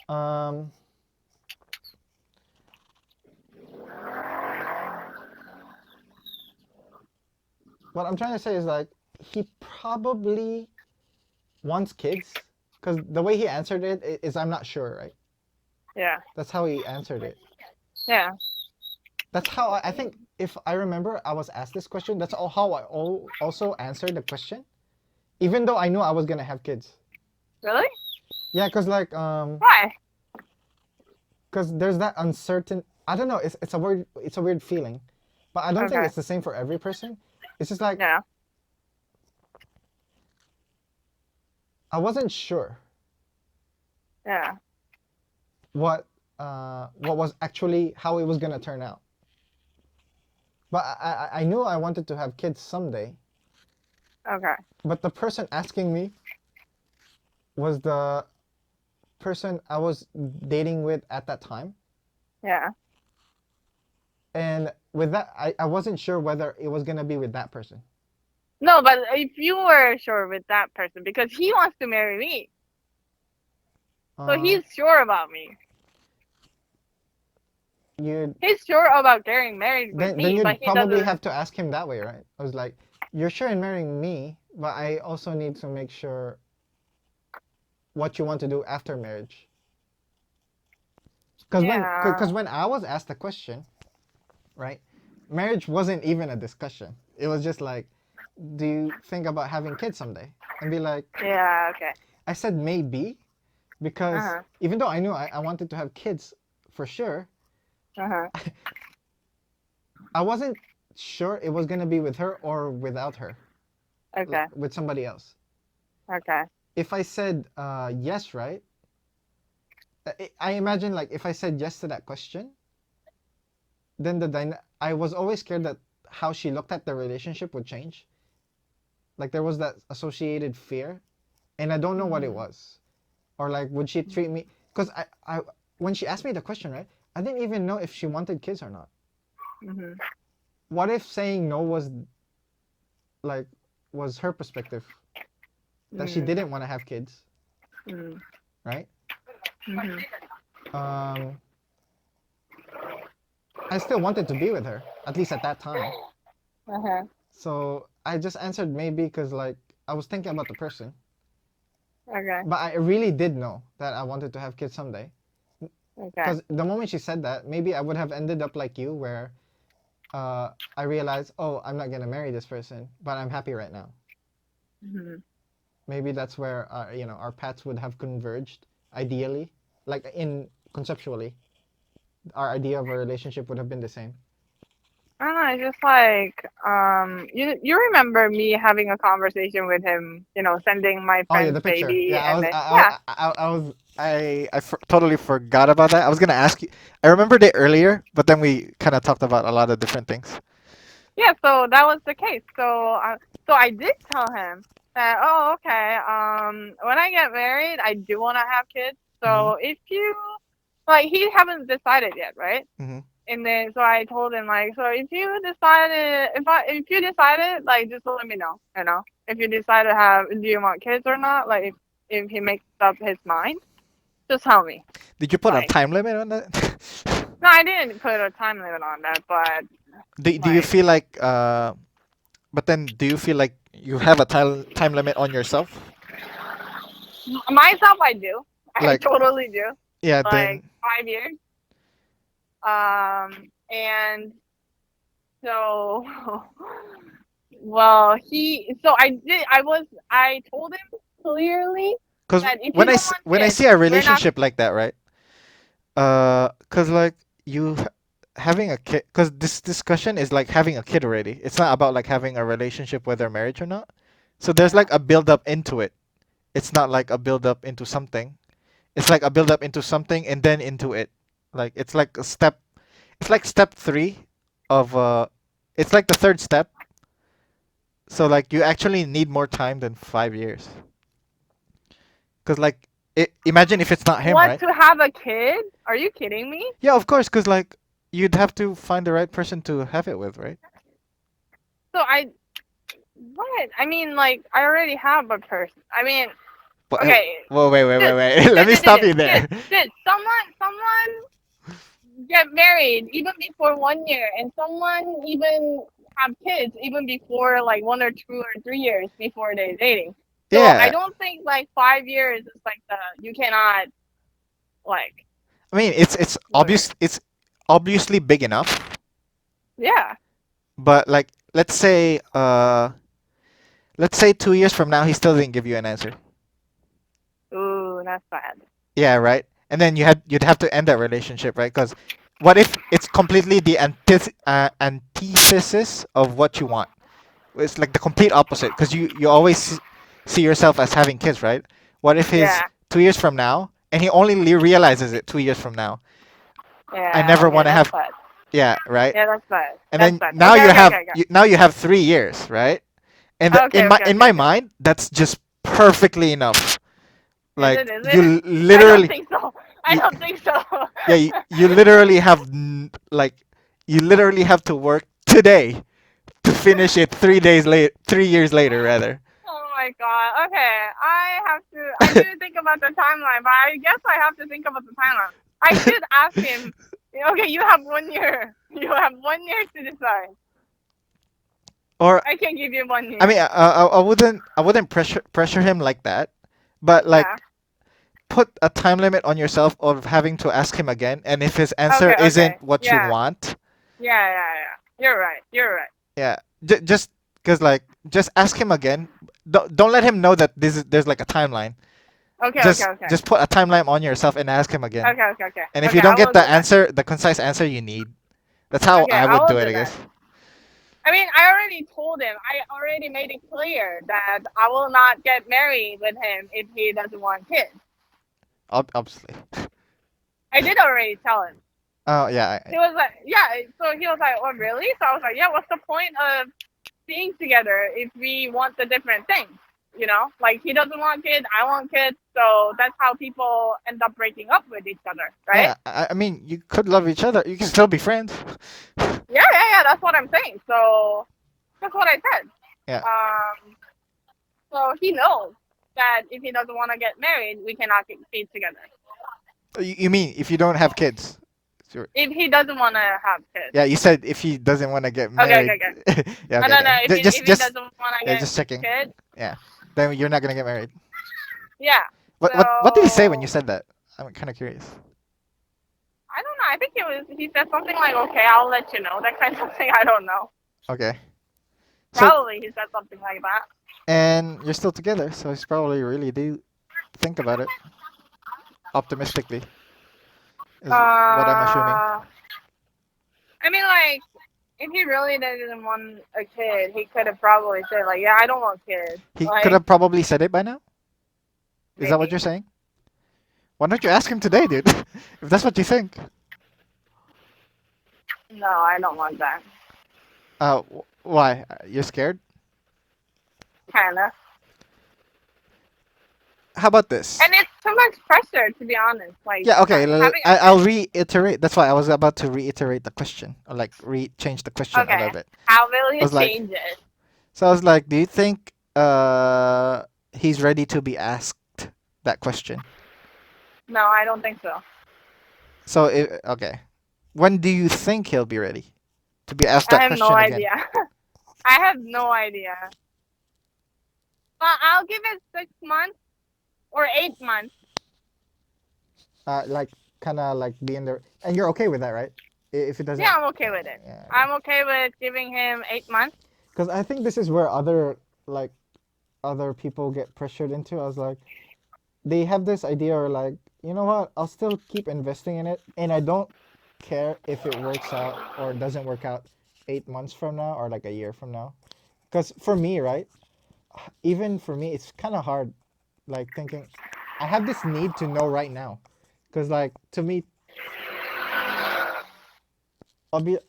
Um what I'm trying to say is like he probably wants kids because the way he answered it is I'm not sure, right? Yeah. That's how he answered it. Yeah. That's how I think if I remember I was asked this question, that's all how I also answered the question, even though I knew I was gonna have kids. Really? Yeah, cause like Why? cause there's that uncertain. I don't know. It's a weird feeling, but I don't think Okay. it's the same for every person. It's just like Yeah. I wasn't sure Yeah. what what was actually how it was gonna turn out. But I knew I wanted to have kids someday. Okay. But the person asking me was the person I was dating with at that time. Yeah. And with that, I wasn't sure whether it was gonna be with that person. No, but if you were sure with that person, because he wants to marry me, so Uh, he's sure about me. you He's sure about getting married with then me, but you'd he probably doesn't. have to ask him that way, right? I was like, you're sure in marrying me, but I also need to make sure what you want to do after marriage. Yeah. Because when I was asked the question, right, marriage wasn't even a discussion. It was just like, do you think about having kids someday? And be like, Yeah. Okay. I said maybe Uh because huh. even though I knew I wanted to have kids for sure, Uh huh. I wasn't sure it was gonna be with her or without her, Okay. with somebody else. Okay. If I said yes, right? I imagine like if I said yes to that question, then I was always scared that how she looked at the relationship would change. Like there was that associated fear, and I don't know what it Mhm. was. Or like would she treat me? Because I when she asked me the question, right? I didn't even know if she wanted kids or not. Mhm. What if saying no like was her perspective that she Mhm. didn't want to have kids, Mhm. right? Mhm. Um, I still wanted to be with her at least at that time. Uh huh. So I just answered maybe because like I was thinking about the person, Okay. but I really did know that I wanted to have kids someday. Okay. Because the moment she said that, maybe I would have ended up like you, where I realized, oh, I'm not gonna marry this person, but I'm happy right now. Mhm. Maybe that's where our paths would have converged. Ideally, like in conceptually, our idea of a relationship would have been the same. I don't know. It's just like you remember me having a conversation with him, sending my Oh yeah, friend's the picture. baby, Yeah, and then yeah, totally forgot about that. I was gonna ask you. I remembered it earlier, but then we kind of talked about a lot of different things. yeah. So that was the case. So I did tell him that, oh, okay. When I get married, I do want to have kids. Mhm. So if you like, he haven't decided yet, right? Mhm. And then so I told him like, so if you decided, like, just let me know, you know. If you decide to have, do you want kids or not? Like, if he makes up his mind, just tell me. Did you put a Like, time limit on that? no, I didn't put a time limit on that, but Do you like feel like but then do you feel like you have a time limit on yourself? myself, I do. I Like totally do. yeah, Like then 5 years. And so, well, I told him clearly cuz that if you don't want when I kids, see a we're not. relationship like that, right? Cuz like you having a kid, cuz this discussion is like having a kid already. It's not about like having a relationship whether marriage or not. So there's Yeah. like a build up into it. It's not like a build up into something. It's like a build up into something and then into it. Like it's like a step. It's like step three of It's like the third step. So like you actually need more time than 5 years. Cause like imagine if it's not him, What, right? to have a kid? Are you kidding me? Yeah, of course. Cause like you'd have to find the right person to have it with, right? So what? I mean, like, I already have a person. I mean, But okay, whoa, wait, did wait. Let did me did did stop you did there. did someone get married even before 1 year, and someone even have kids even before like 1 or 2 or 3 years before they're dating. So I Yeah, don't think like 5 years is like the you cannot like I mean it's whatever. obvious. It's obviously big enough. Yeah. But like let's say 2 years from now he still didn't give you an answer. Ooh, that's bad. Yeah, right. And then you'd have to end that relationship, right? Because what if it's completely the antithesis of what you want? It's like the complete opposite. Because you always see yourself as having kids, right? What if he's Yeah. 2 years from now and he only realizes it 2 years from now? I Yeah. never Okay, want to that's have. bad. Yeah, right. Yeah, that's bad. And That's then bad. now Okay, you okay, have okay, okay. now you have 3 years, right? And Okay, okay, in okay, my okay. mind, that's just perfectly enough. Is Like it? Is you it? I don't literally think so. I you, don't think so. yeah, you literally have like you literally have to work today to finish it 3 days late, 3 years later rather. Oh my god. Okay, I didn't think about the timeline, but I guess I have to think about the timeline. I should ask him. Okay, you have 1 year. You have 1 year to decide. Or I can give you one I mean, year. I wouldn't pressure him like that, but Yeah. like put a time limit on yourself of having to ask him again, and if his answer Okay, okay. isn't what you Yeah. want, Yeah, yeah, yeah. You're right. You're right. yeah, just because like just ask him again. Don't let him know that there's like a timeline. Okay, okay, okay. Just put a timeline on yourself and ask him again. Okay, okay, okay. And if you Okay, don't I get will the do that. answer, the concise answer you need, that's how Okay, I I would will do it, do I that. guess. I mean, I already told him. I already made it clear that I will not get married with him if he doesn't want kids. Obviously. I did already tell him. Oh yeah. He was like, yeah. So he was like, oh, really? So I was like, yeah, what's the point of being together if we want the different things? You know, like he doesn't want kids, I want kids. So that's how people end up breaking up with each other, right? Yeah. I mean, you could love each other. You can still be friends. Yeah, yeah, yeah. That's what I'm saying. So that's what I said. Yeah. Um, so he knows that if he doesn't want to get married, we cannot be together. You mean if you don't have kids? Sure. If he doesn't want to have kids. Yeah, you said if he doesn't want to get Okay, okay, married. okay. Yeah, No, okay, no, no. okay. If he doesn't want to Yeah, get just checking. kids, Yeah. Then you're not gonna get married. yeah. What did he say when you So said that? I'm kind of curious. I don't know. I think he said something like, "Okay, I'll let you know." That kind of thing. I don't know. Okay. So Probably he said something like that. and you're still together, so he's probably really do think about it optimistically, is what I'm assuming. Uh, I mean, like, if he really didn't want a kid, he could have probably said like, "Yeah, I don't want kids." He could Like, have probably said it by now. Is that what maybe. you're saying? Why don't you ask him today, dude? If that's what you think. No, I don't want that. Why? You're scared? Kinda. How about this? And it's too too much pressure, to be honest. Like Yeah, okay. having a I'll kid. reiterate. That's why I was about to reiterate the question, or like change the question a Okay, little bit. how will I you was like, change it? so I was like, do you think he's ready to be asked that question? No, I don't think so. So okay, when do you think he'll be ready to be asked I that have no question again? idea. I have no idea. But I'll give it 6 months or 8 months. Like kind of like being there, and you're okay with that, right? If it Yeah, doesn't, I'm okay with it. yeah, okay. I'm okay with giving him 8 months. Because I think this is where like other people get pressured into. I was like, they have this idea, or like, you know what? I'll still keep investing in it, and I don't care if it works out or doesn't work out 8 months from now or like a year from now. Because for me, right? Even for me, it's kind of hard, like thinking, I have this need to know right now, because like to me,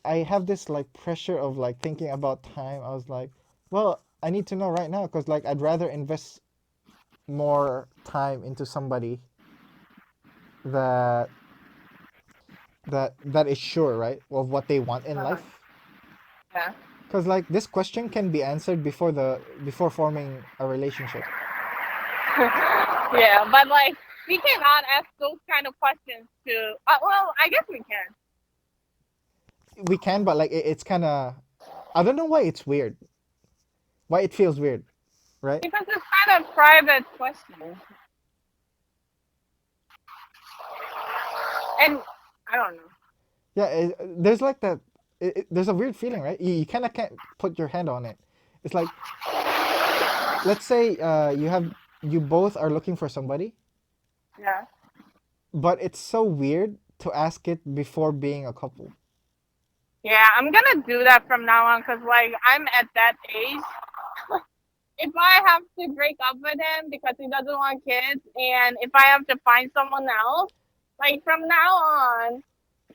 I have this like pressure of like thinking about time. I was like, well, I need to know right now, because like I'd rather invest more time into somebody that that is sure, right, of what they want in Uh-huh. life. Yeah. Because like this question can be answered before forming a relationship. Yeah, but like we cannot ask those kind of questions to. Well, I guess we can We can, but like it's kind of, I don't know why it's weird, why it feels weird, right? because it's kind of private question, and I don't know. Yeah, there's like that. There's a weird feeling, right? You kind of can't put your hand on it. It's like, let's say you both are looking for somebody, Yeah. but it's so weird to ask it before being a couple. Yeah, I'm gonna do that from now on because like I'm at that age. If I have to break up with him because he doesn't want kids, and if I have to find someone else, like from now on,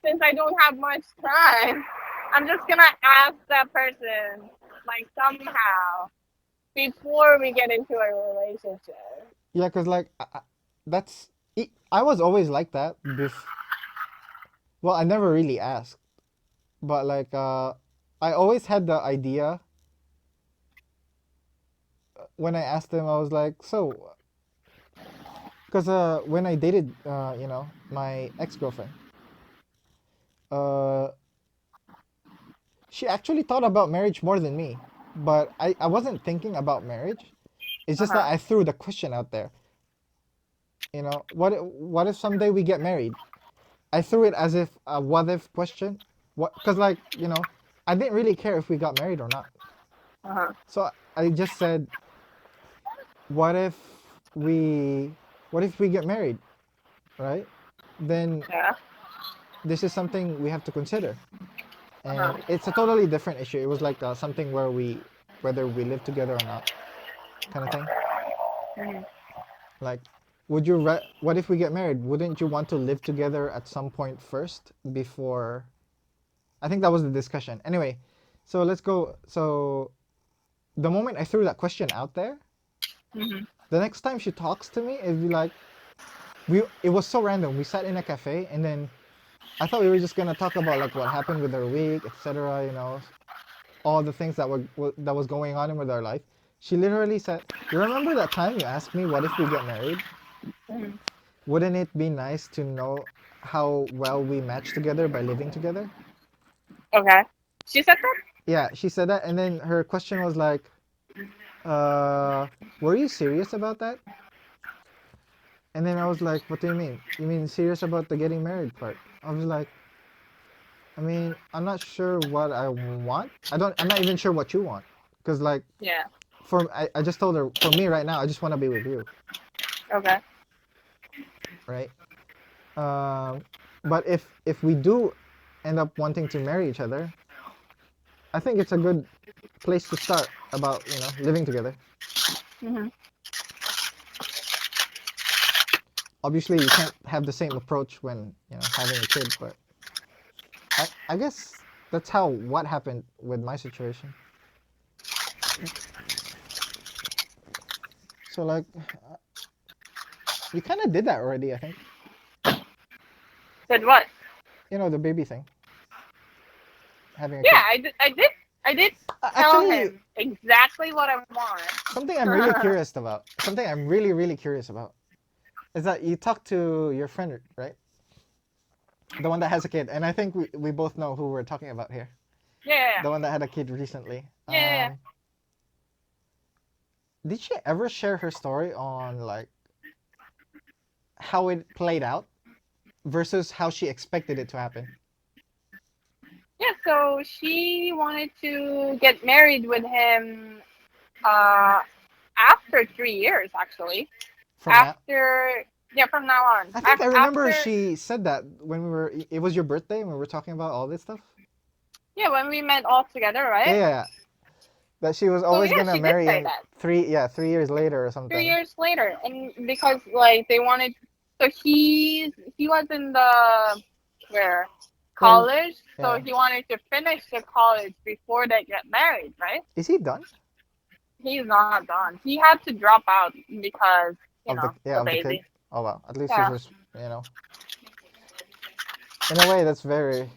since I don't have much time, I'm just gonna ask that person like somehow before we get into a relationship. Yeah, cause like that's I was always like that. Well, I never really asked, but like I always had the idea. When I asked him, I was like, so, cause when I dated my ex girlfriend, uh she actually thought about marriage more than me, but I wasn't thinking about marriage. It's Uh just that huh. I threw the question out there. What if someday we get married? I threw it as if a what if question. What? Because like I didn't really care if we got married or not. Uh huh. So I just said, what if we what if we get married, right? Then Yeah. this is something we have to consider, Uh and huh. it's a totally different issue. It was like something where whether we live together or not, kind of thing. Mhm. Like, what if we get married? Wouldn't you want to live together at some point first before? I think that was the discussion. Anyway, so let's go. So the moment I threw that question out there, Mhm. the next time she talks to me, it'd be like it was so random. We sat in a cafe, and then I thought we were just gonna talk about like what happened with our week, etc. All the things that was going on with our life. She literally said, "You remember that time you asked me, what if we get married? Mhm. Wouldn't it be nice to know how well we match together by living together?" Okay. She said that. Yeah, she said that, and then her question was like, "Uh, were you serious about that?" And then I was like, "What do you mean? You mean serious about the getting married part?" I was like, "I mean, I'm not sure what I want. I'm not even sure what you want, because like Yeah. I just told her, for me right now, I just want to be with you, Okay. right? Um, but if we do end up wanting to marry each other, I think it's a good place to start about living together. Mhm. Obviously, you can't have the same approach when having a kid, but I guess that's how what happened with my situation. So like You kind of did that already, I think. Said what? You know, the baby thing, having a Yeah, kid. I did tell Actually, him exactly what I something I'm really want. curious about. Something I'm really, really curious about is that you talked to your friend, right? The one that has a kid, and I think we both know who we're talking about here. Yeah, The one that had a kid recently. yeah, yeah. Did she ever share her story on like how it played out versus how she expected it to happen? Yeah, so she wanted to get married with him uh, after 3 years, actually. From now, After, yeah, from now on. I think I remember After, she said that when we were. It was your birthday when we were talking about all this stuff. yeah, when we met all together, Yeah, right? yeah, yeah. That she was So always yeah, gonna she did marry say him that. 3 years later or three something. years later, and because like they wanted, so he was in the where Yeah, college, so yeah. he wanted to finish the college before they get married, right? Is he done? He's not done. He had to drop out because Of the the of the kid. baby. Oh wow. At least he's Yeah, just in a way that's very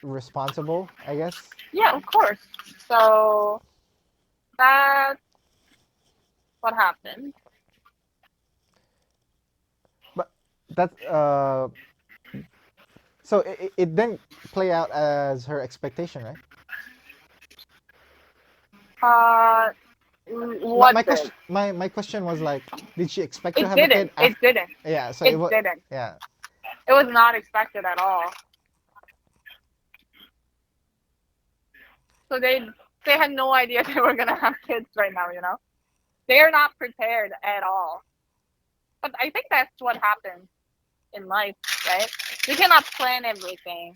responsible, I guess. yeah, of course. So that's what happened. But that so it didn't play out as her expectation, right? Uh, My, what my did? question my question was like, did she expect to It have a didn't. kid It after? didn't. Yeah, so it It was. didn't. Yeah. It was not expected at all. So they had no idea they were gonna have kids right now. They're not prepared at all. But I think that's what happens in life, right? You cannot plan everything.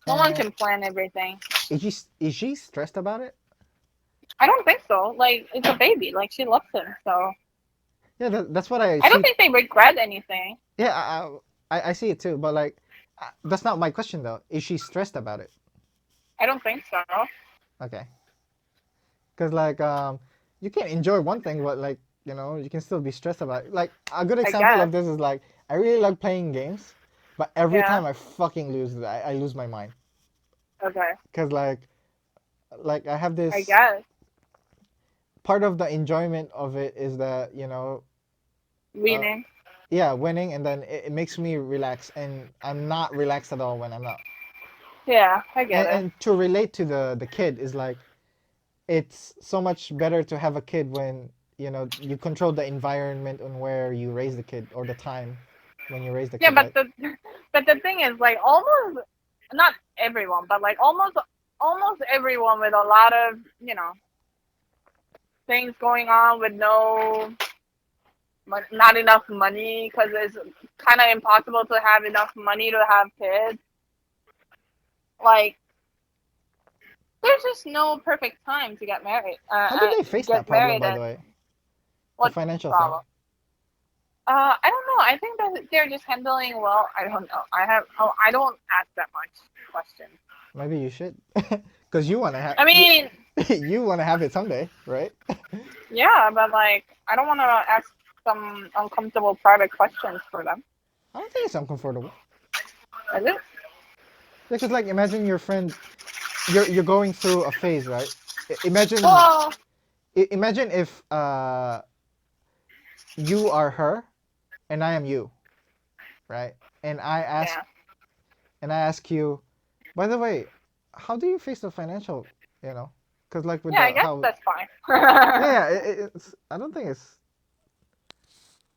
No one And can plan everything. is she stressed about it? I don't think so. Like it's a baby. Like she loves him. So Yeah, that's what I I don't see. think they regret anything. Yeah, I see it too, but like, that's not my question though. Is she stressed about it? I don't think so. Okay, because like you can enjoy one thing, but like you can still be stressed about it. Like a good I example guess. of this is like I really like playing games, but every Yeah. time I fucking lose, I lose my mind. Okay. Because like I have I this guess. part of the enjoyment of it is that uh, Weaning. yeah, winning, and then it makes me relax, and I'm not relaxed at all when I'm not. Yeah, I get it. And to relate to the kid is like it's so much better to have a kid when you control the environment and where you raise the kid or the time when you raise the Yeah, kid, right? but the thing is like almost not everyone, but like almost everyone with a lot of things going on with not enough money because it's kind of impossible to have enough money to have kids. Like there's just no perfect time to get married. How do they face that Get problem, married by the and way? The what financial thing. problem? I don't know. I think that they're just handling well. I don't know. I don't ask that much questions. Maybe you should, because you want to have I mean, you want to have it someday, right? yeah, but like I don't want to ask some uncomfortable private questions for them. I don't think it's uncomfortable. Is it? Because like imagine your friend, you're going through a phase, right? Imagine Well, imagine if you are her and I am you, right? And I ask yeah, and I ask you, by the way, how do you face the financial, you know? Because like with yeah. I the guess how, that's fine. yeah, it's I don't think it's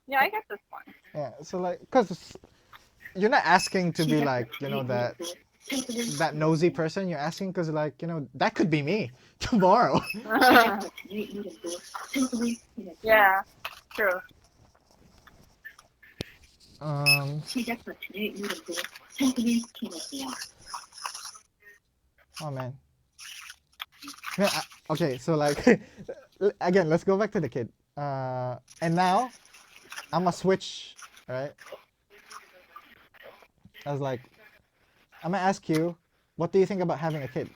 Yeah, I guess that's fine. yeah. So like, because you're not asking to be like that nosy person. You're asking because like that could be me tomorrow. Yeah, true. um. Oh man. Yeah. Okay. So like, again, let's go back to the kid. And now I'm a switch, right? I was like, I'm gonna ask you, what do you think about having a kid?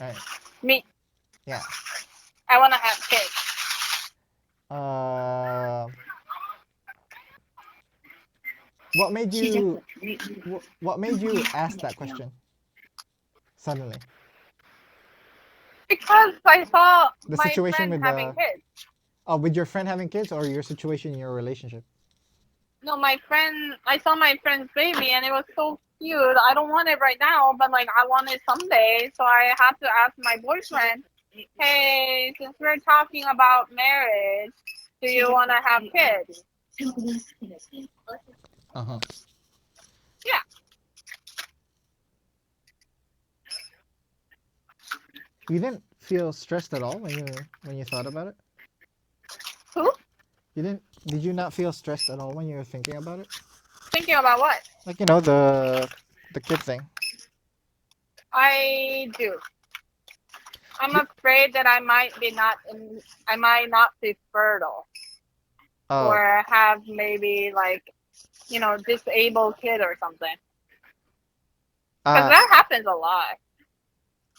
Right? Me, Yeah. I want to have kids. what made you what made you ask that question suddenly? Because I saw The my situation friend with having the kids. with your friend having kids, or your situation in your relationship? No, my friend, I saw my friend's baby and it was so cute. I don't want it right now, but like I want it someday. So I have to ask my boyfriend, hey, since we're talking about marriage, do you want to have kids? Uh huh. Yeah. You didn't feel stressed at all when you thought about it. Who? You didn't. Did you not feel stressed at all when you were thinking about it? Thinking about what? Like you know the kid thing. I do. I'm Be- afraid that I might not be fertile oh. or have maybe like, disabled kid or something. Because Uh. that happens a lot.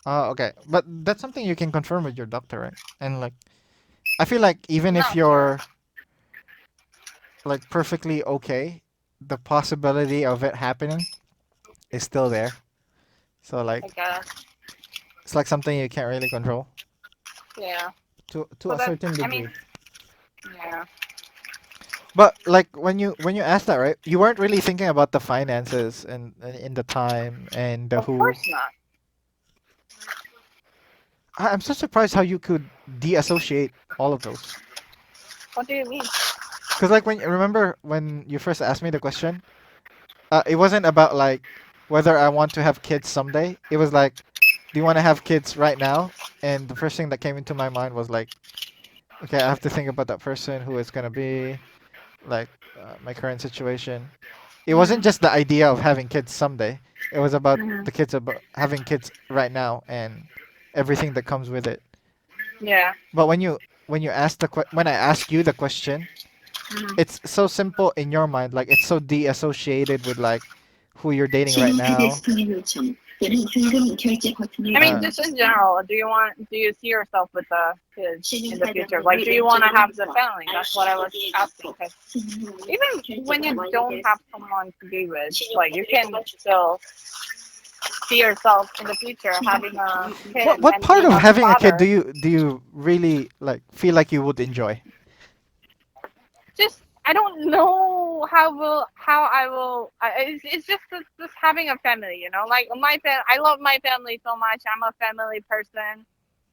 Oh. Okay. But that's something you can confirm with your doctor, right? And like, I feel like even I'm if not sure. you're like perfectly okay, the possibility of it happening is still there. So I like, guess. it's like something you can't really control Yeah. to So a that, certain I mean, degree. yeah. But like when you asked that, right? You weren't really thinking about the finances and in the time and the Of who. course not. I'm so surprised how you could deassociate all of those. What do you mean? Cause like when remember when you first asked me the question, it wasn't about like whether I want to have kids someday. It was like, do you want to have kids right now? And the first thing that came into my mind was like, okay, I have to think about that person who it's gonna be, like my current situation. It wasn't Hmm. just the idea of having kids someday. It was about Hmm. the kids about having kids right now and everything that comes with it. Yeah. But when you ask when I ask you the question, Hmm. it's so simple in your mind. Like it's so de-associated with like who you're dating right now. I mean, Uh, just in general, do you see yourself with the kids in the future? Like, do you want to have the family? That's what I was asking. 'Cause even when you don't have someone to be with, like, you can still see yourself in the future having a kid what and part being of a having a kid father. do you really like feel like you would enjoy? Just I don't know how I will. It's just having a family, Like I love my family so much. I'm a family person.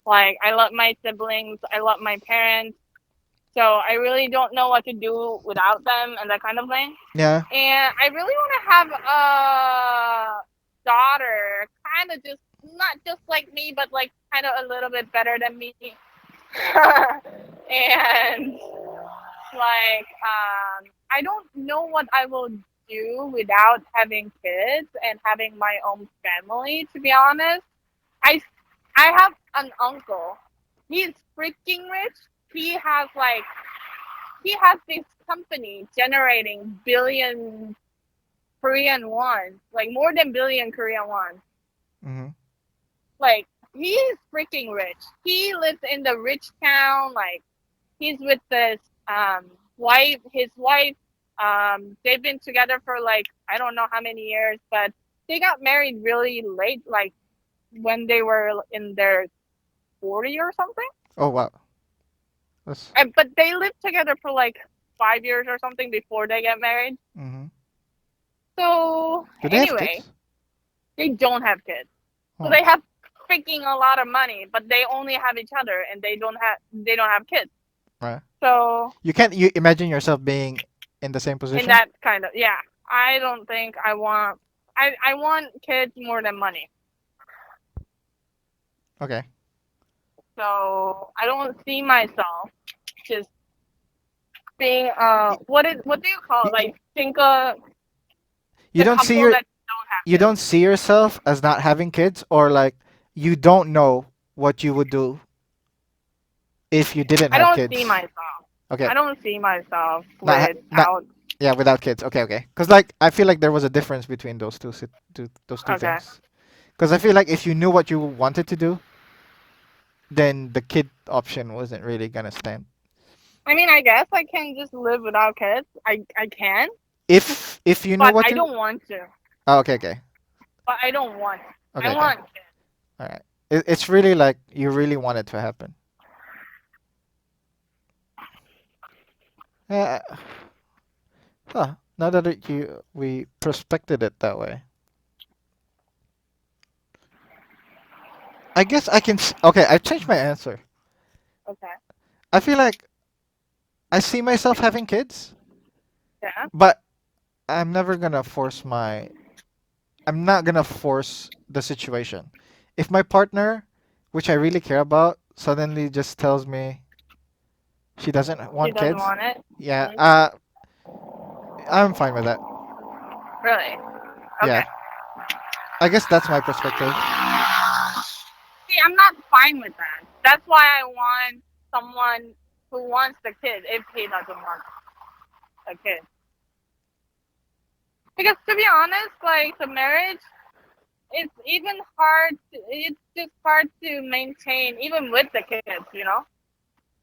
Like I love my siblings. I love my parents. So I really don't know what to do without them and that kind of thing. Yeah. And I really want to have a daughter, kind of just not just like me, but like kind of a little bit better than me. And like I don't know what I will do without having kids and having my own family, to be honest. I i have an uncle. He's freaking rich. He has this company generating billion Korean won, like more than billion Korean won. Hmm. Like he's freaking rich. He lives in the rich town. Like he's with this wife, his wife. They've been together for like I don't know how many years, but they got married really late, like when they were in their 40 or something. Oh wow. That's. But they lived together for like 5 years or something before they get married. Hmm. So Do they have anyway, kids? they don't have kids. So Oh, they have freaking a lot of money, but they only have each other and they don't have kids. right. So You imagine yourself being in the same in position? that kind of, yeah, I don't think I want kids more than money. Okay. So I don't see myself just being Y- what do you call it? y- Like single, You the don't see couple your that don't have you don't kids. see yourself as not having kids, or like you don't know what you would do if you didn't I have don't see kids. myself. Okay. I don't see myself Not without. yeah, without kids. Okay, okay. Cuz like I feel like there was a difference between those two Okay. things. Cuz I feel like if you knew what you wanted to do, then the kid option wasn't really going to stand. I mean, I guess I can just live without kids. I can. If you know but what I you. don't want to. Oh, okay, okay, But I don't want. okay, I okay. want kids. All right. It's really like you really want it to happen. Yeah. Huh. Now that we prospected it that way, I guess I can. Okay, I changed my answer. Okay. I feel like I see myself having kids, Yeah. but I'm never gonna force my. I'm not gonna force the situation. If my partner, which I really care about, suddenly just tells me she doesn't She want doesn't kids, want it. yeah, Hmm. I'm fine with that. Really? Yeah, Okay. I guess that's my perspective. See, I'm not fine with that. That's why I want someone who wants the kid if he doesn't want a kid. Because to be honest, like the marriage, it's even hard. It's just hard to maintain, even with the kids.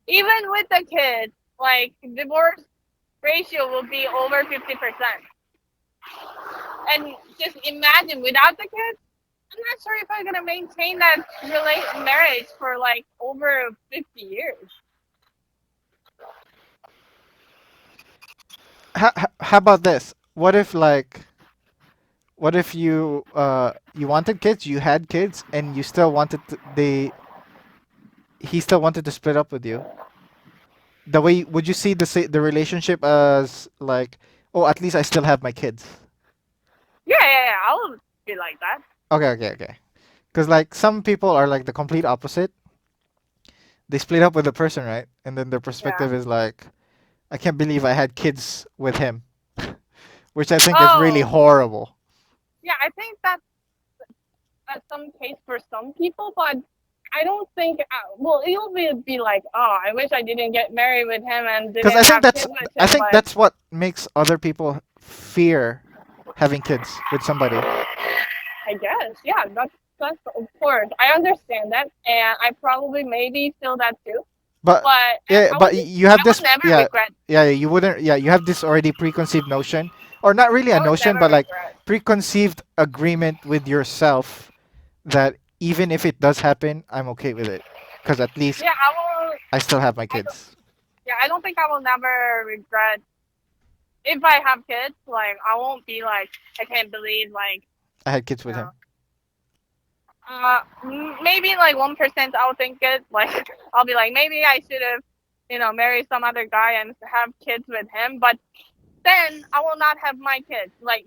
Even with the kids, like divorce ratio will be over 50%. And just imagine without the kids, I'm not sure if I'm gonna maintain that marriage for like over 50 years. How about this? What if you wanted kids, you had kids, and you still wanted he still wanted to split up with you? The way would you see the relationship as like, oh, at least I still have my kids. Yeah, yeah, yeah. I will be like that. Okay, okay, okay. Because like some people are like the complete opposite. They split up with a person, right? And then their Yeah. perspective is like, I can't believe I had kids with him, which I think is really Oh, horrible. yeah. I think that's some case for some people, but I don't think. Well, it'll be like, oh, I wish I didn't get married with him and Because didn't have kids with I him. think But that's what makes other people fear having kids with somebody. I guess, yeah, that's of course. I understand that, and I probably maybe feel that too. But But yeah, I would but you have I would this, never yeah, regret. yeah, you wouldn't, yeah, you have this already preconceived notion, or not really a I would notion, never but like regret. preconceived agreement with yourself that even if it does happen, I'm okay with it, because at least Yeah, I will. I still have my I don't, kids. yeah, I don't think I will never regret if I have kids. Like I won't be like I can't believe like I had kids you with know. him. Maybe like 1% I'll think it. Like I'll be like maybe I should have marry some other guy and have kids with him. But then I will not have my kids, like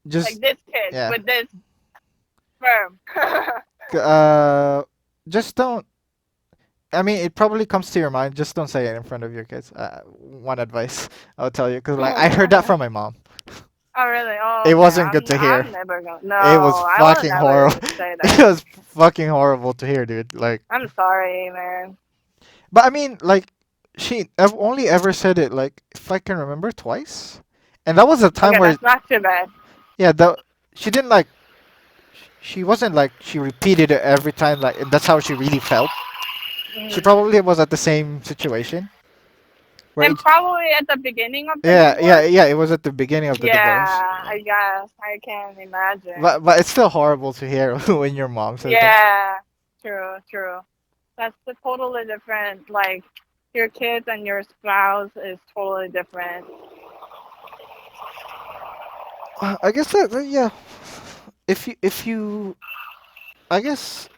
Just this kid yeah, with this sperm. G- uh, just don't. I mean, it probably comes to your mind. Just don't say it in front of your kids. One advice I'll tell you, because like I heard that from my mom. Oh really? Oh It okay. wasn't good I'm to hear. I'm never gonna. No, It was I will fucking horrible. never say It that. was fucking horrible to hear, dude. Like, I'm sorry, man. but I mean, like, I've only ever said it like if I can remember twice, and that was a time Okay, where that's not too bad. yeah, she didn't like she wasn't like she repeated it every time like and that's how she really felt. She Mhm. probably was at the same situation where And it, probably at the beginning of the yeah, yeah, divorce. yeah, it was at the beginning of the divorce. Yeah, I guess I can imagine. But it's still horrible to hear when your mom says that. Yeah, true, true. That's a totally different. Like your kids and your spouse is totally different. I guess yeah. If you I guess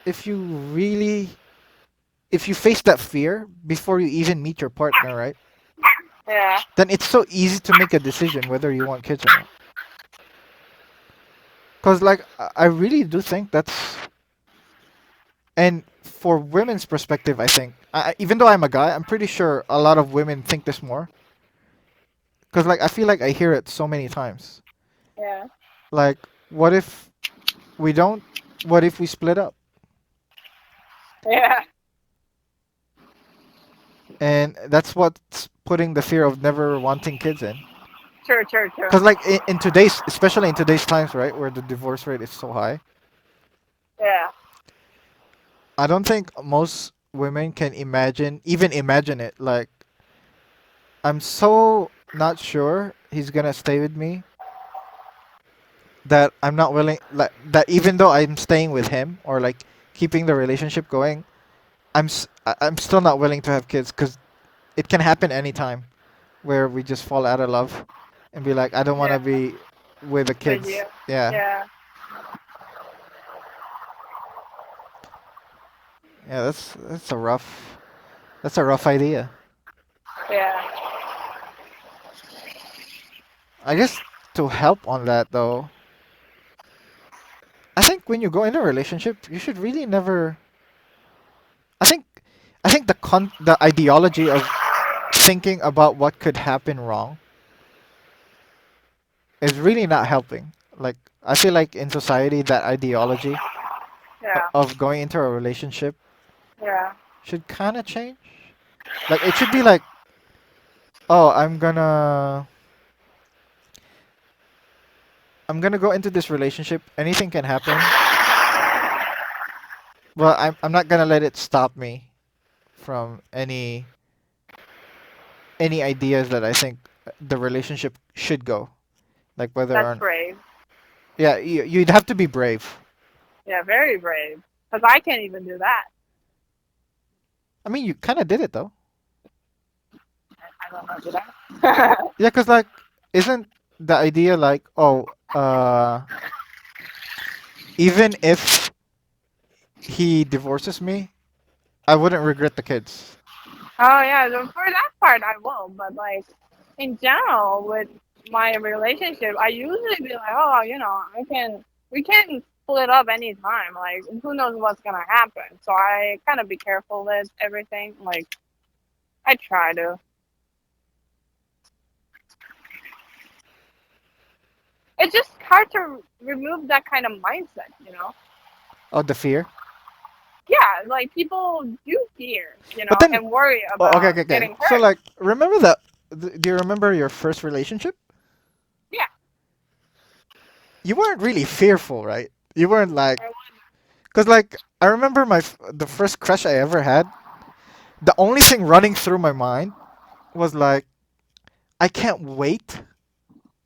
if you face that fear before you even meet your partner, right? Yeah, Then it's so easy to make a decision whether you want kids or not. Cause like I really do think that's and for women's perspective, I think even though I'm a guy, I'm pretty sure a lot of women think this more. Cause like I feel like I hear it so many times. yeah, Like, what if we don't? What if we split up? yeah. And that's what's putting the fear of never wanting kids in. True, true, true. Because like in today's, especially in today's times, right, where the divorce rate is so high, Yeah, I don't think most women can even imagine it. Like, I'm so not sure he's gonna stay with me, that I'm not willing, like that even though I'm staying with him or like keeping the relationship going, I'm still not willing to have kids because it can happen anytime where we just fall out of love and be like, I don't want to Yeah, be with the with you. kids. Yeah, Yeah, yeah, that's a rough idea. yeah. I guess to help on that though, I think when you go in a relationship, you should really never. I think, I think the ideology of thinking about what could happen wrong is really not helping. Like I feel like in society, that ideology Yeah, of going into a relationship yeah. should kind of change. Like it should be like, oh, I'm gonna go into this relationship. Anything can happen, but I'm not gonna let it stop me from any ideas that I think the relationship should go. Like whether That's or brave. yeah, you'd have to be brave. Yeah, very brave. Because I can't even do that. I mean, you kind of did it though. I don't know, do that. Yeah, cause like, isn't the idea like, oh, even if he divorces me, I wouldn't regret the kids. Oh yeah, so for that part I will, but like in general with my relationship, I usually be like, oh, we can split up anytime. Like who knows what's gonna happen? So I kind of be careful with everything. Like I try to. It's just hard to remove that kind of mindset. Oh, the fear. Yeah, like people do fear, But then, and worry oh, okay, about okay, okay. getting So hurt. like, remember that? Do you remember your first relationship? Yeah. You weren't really fearful, right? You weren't like, I cause like I remember the first crush I ever had. The only thing running through my mind was like, I can't wait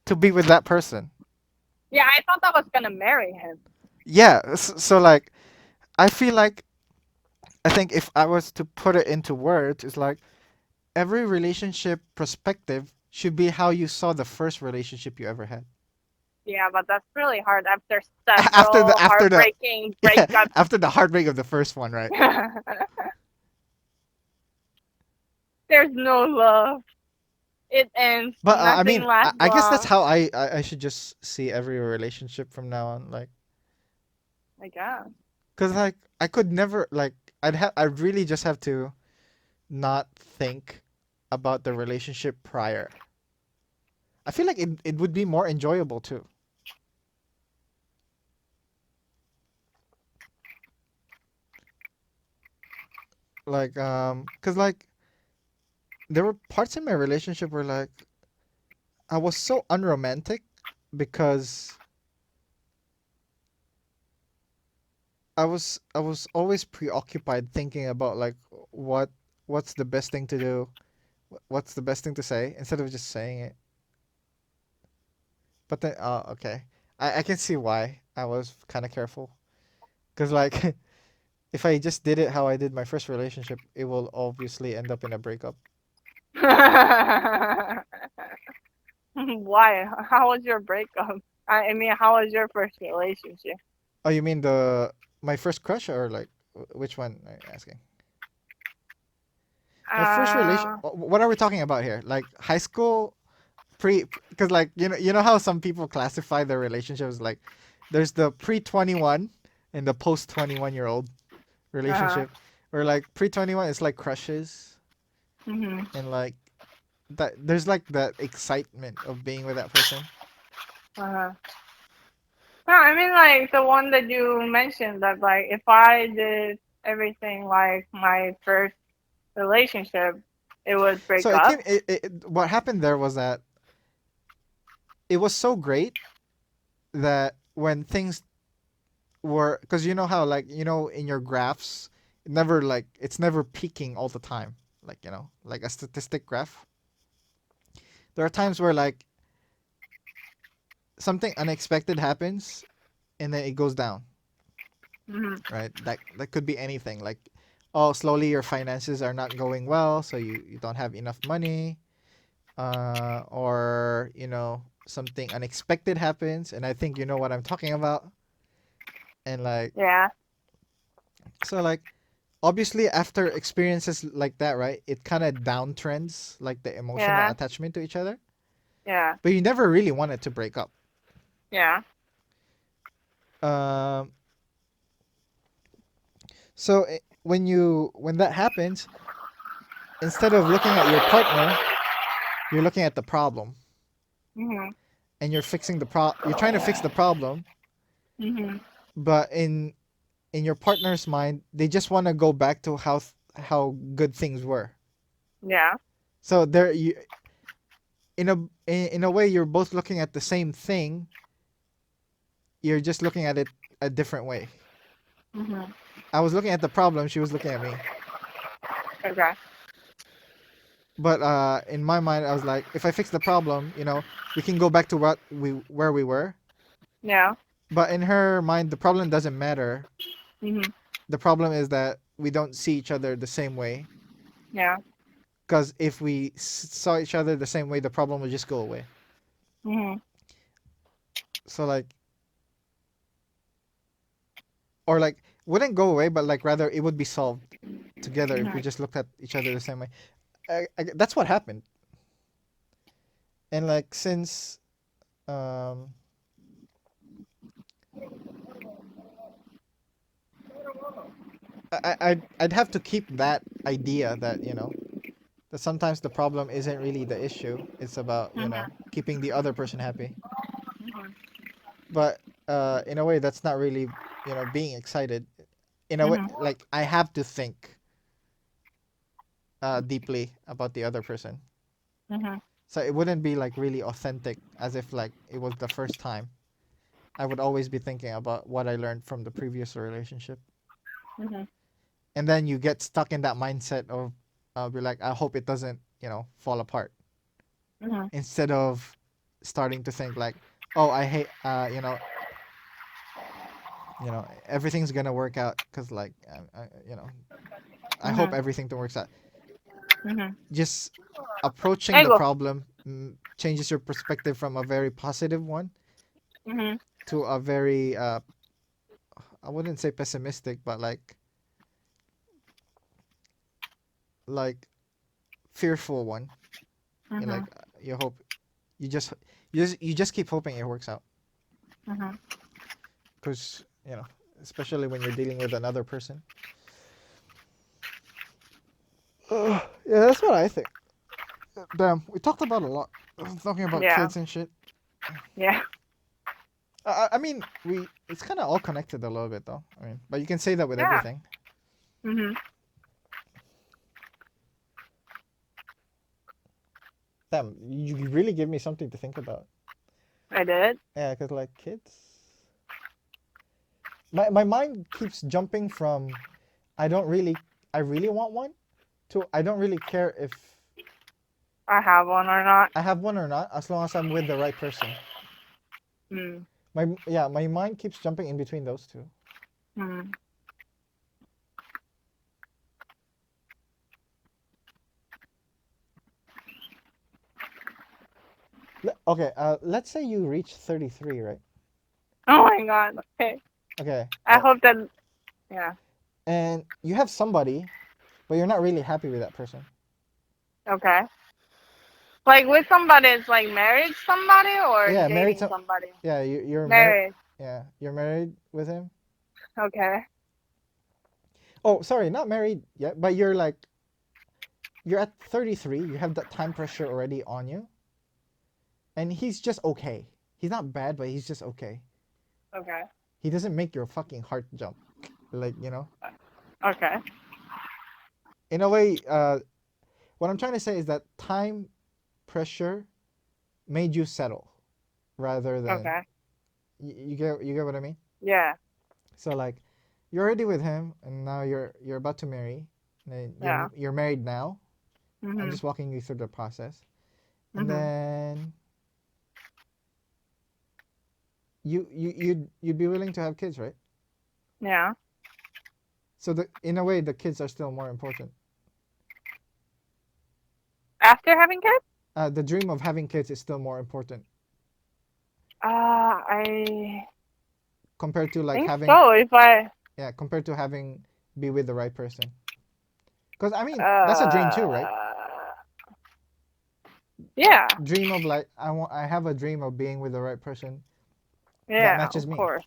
to be with that person. Yeah, I thought that was gonna marry him. Yeah, so like I feel like I think if I was to put it into words, it's like every relationship perspective should be how you saw the first relationship you ever had. Yeah, but that's really hard after After several the after the heartbreaking yeah, breakups. after the heartbreak of the first one, right? There's no love. It ends. But I Nothing mean, lasts I guess that's long. how I should just see every relationship from now on, like, I guess. cause like I could never like I'd really just have to not think about the relationship prior. I feel like it would be more enjoyable too. Like cause like there were parts in my relationship where like I was so unromantic because I was always preoccupied thinking about like what what's the best thing to do, what's the best thing to say instead of just saying it. But then oh okay. I can see why I was kind of careful cuz like if I just did it how I did my first relationship, it will obviously end up in a breakup. Why? How was your breakup? I mean, how was your first relationship? Oh, you mean the my first crush or like which one are you asking? My first relation. Uh, What are we talking about here? Like high school, because like you know how some people classify their relationships like there's the pre 21 and the post 21-year-old uh-huh. relationship, or like pre 21 is like crushes Mhm. and like that there's like that excitement of being with that person. Uh-huh. No, I mean like the one that you mentioned that like if I did everything like my first relationship, it would break So it up. came. What happened there was that it was so great that when things were, because you know how like in your graphs, it's never peaking all the time. Like like a statistic graph. There are times where like something unexpected happens and then it goes down, Mhm. right? That could be anything. Like, oh, slowly your finances are not going well, so you don't have enough money, or something unexpected happens, and I think you know what I'm talking about. And like, Yeah. so like, obviously after experiences like that, right, it kind of downtrends like the emotional Yeah. attachment to each other, Yeah. but you never really wanted to break up. Yeah. Um, so when that happens, instead of looking at your partner, you're looking at the problem, Mhm. and you're trying to fix the problem, Mhm. but in your partner's mind, they just want to go back to how good things were. Yeah. So there you in a way you're both looking at the same thing. You're just looking at it a different way. Mhm. I was looking at the problem, she was looking at me. Okay. But in my mind I was like, if I fix the problem, we can go back to where we were. Yeah. But in her mind the problem doesn't matter. Mhm. The problem is that we don't see each other the same way. Yeah. Because if we saw each other the same way, the problem would just go away. Mhm. So like, or like, wouldn't go away, but like rather it would be solved together if we Mhm. just looked at each other the same way. That's what happened. And like since um, I'd have to keep that idea that that sometimes the problem isn't really the issue. It's about Mhm. keeping the other person happy. Mhm. But in a way, that's not really being excited. In a way, Mhm. like I have to think deeply about the other person. Mhm. So it wouldn't be like really authentic as if like it was the first time. I would always be thinking about what I learned from the previous relationship. Mhm. And then you get stuck in that mindset of be like, I hope it doesn't, fall apart. Mhm. Instead of starting to think like, oh, I hate everything's gonna work out because like I hope Mhm. everything works out. Mhm. Just approaching There you the go. problem changes your perspective from a very positive one Mhm. to a very I wouldn't say pessimistic, but like fearful one. You like Mhm. you hope you just keep hoping it works out Mhm. because especially when you're dealing with another person. Yeah, that's what I think. Damn, we talked about a lot. Talking about Yeah. kids and shit. Yeah. I mean, it's kind of all connected a little bit though. I mean, but you can say that with Yeah. everything. Mhm. Damn, you really give me something to think about. I did. Yeah, because like kids, my mind keeps jumping from I don't really I really want one to I don't really care if I have one or not. I have one or not as long as I'm with the right person. Mm. My mind keeps jumping in between those two. Mm. Okay, let's say you reach 33, right? Oh my god. Okay. Okay, I hope that. Yeah. and you have somebody, but you're not really happy with that person. Okay. Like with somebody, it's like married somebody or Yeah, married dating some. somebody. Yeah, you're married. Married. Yeah, you're married with him. Okay. Oh, sorry, not married yet, but you're at 33. You have that time pressure already on you, and he's just okay. He's not bad, but he's just okay. Okay. He doesn't make your fucking heart jump, Okay. in a way. What I'm trying to say is that time pressure made you settle rather than Okay. you get what I mean. Yeah. So like, you're already with him, and now you're about to marry. And Yeah. you're married now. I'm Mhm. just walking you through the process, and Mhm. then you'd be willing to have kids, right? Yeah. So in a way the kids are still more important. After having kids? The dream of having kids is still more important I compared to like think having, so. If I yeah, compared to having be with the right person. Because I mean that's a dream too, right? uh yeah. Dream of like I have a dream of being with the right person that Yeah, matches of me. course.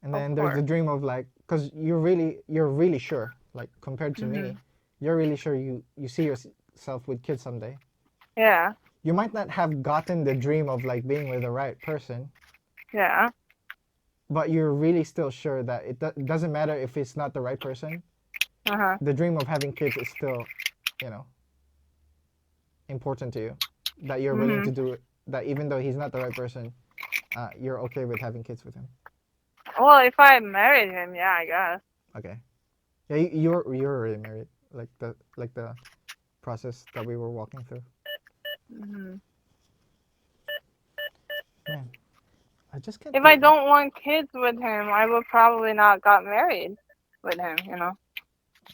And Of then there's the course. dream of like, because you're really sure, like compared to me, Mhm. you're really sure you see yourself with kids someday. Yeah. You might not have gotten the dream of like being with the right person, Yeah. but you're really still sure that doesn't matter if it's not the right person. Uh-huh. The dream of having kids is still, you know, important to you. That you're willing to Mhm. do it. That even though he's not the right person, you're okay with having kids with him. Well, if I married him, yeah, I guess. Okay. Yeah, you're already married. Like the process that we were walking through. Mhm. Man, I just can't If I think. don't want kids with him, I would probably not got married with him, you know.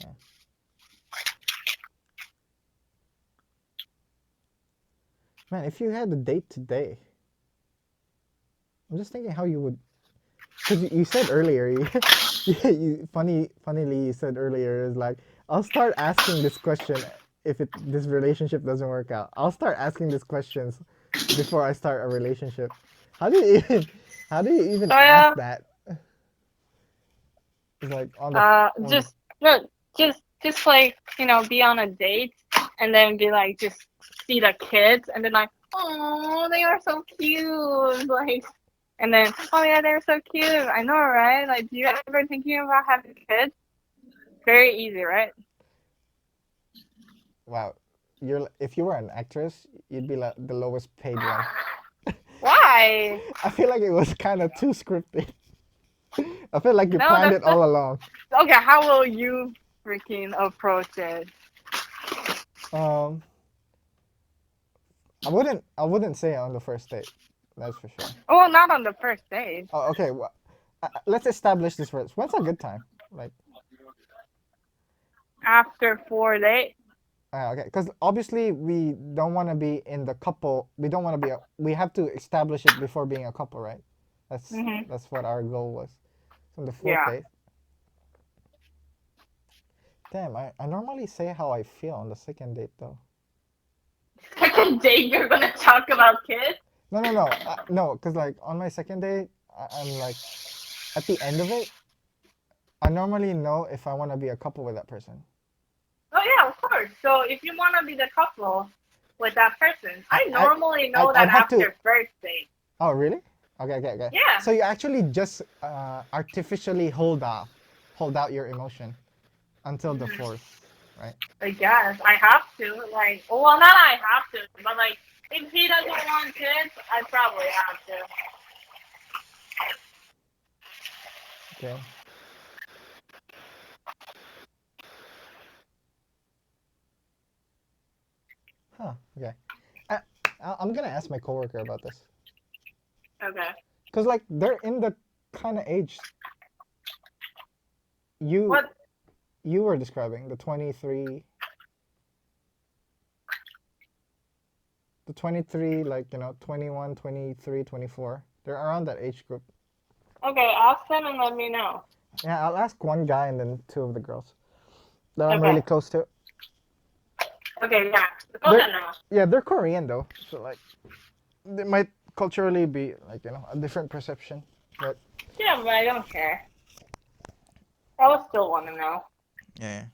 Yeah. Man, if you had a date today, I'm just thinking how you would. Because you said earlier, funnily you said earlier is like, I'll start asking this question if this relationship doesn't work out. I'll start asking these questions before I start a relationship. How do you even, how do you even So ask yeah, that? It's like on the. just no, just like be on a date and then be like just see the kids and then like, oh, they are so cute, like, and then oh yeah, they're so cute. I know, right? Like, do you ever thinking about having kids? Very easy, right? Wow, if you were an actress, you'd be like the lowest paid one. Why? I feel like it was kind of too scripted. I feel like you No, planned it all along. okay. How will you freaking approach it? Um, I wouldn't say on the first date. That's for sure. Oh, not on the first date. Oh, okay. Well, let's establish this first. When's a good time? Like, After 4 days. okay, because obviously we don't want to be in the couple. We don't want to be. We have to establish it before being a couple, right? That's Mhm. that's what our goal was. So on the fourth Yeah. date. Damn, I normally say how I feel on the second date though. Second date, you're gonna talk about kids? No, no, no, no. Because like on my second date, I'm like at the end of it, I normally know if I want to be a couple with that person. Oh yeah, of course. So if you wanna be the couple with that person, I, I I, normally know I'd that have to. after first date. Oh, really? Okay, okay, okay. Yeah. So you actually just artificially hold out your emotion until the Mhm. fourth, right? I guess I have to. Like, well, not I have to, but like, if he doesn't want kids, I probably have to. Okay. Huh. Okay. I, I'm gonna ask my coworker about this, Okay. cause like they're in the kind of age you What? you were describing, the 23, like 21, 23, 24. They're around that age group. Okay. Ask them and let me know. Yeah, I'll ask one guy and then two of the girls that I'm Okay. really close to. Okay. Yeah. Let They're them know. Yeah, they're Korean though, so like they might culturally be like a different perception, but Yeah, but I don't care. I would still want to know. yeah, yeah.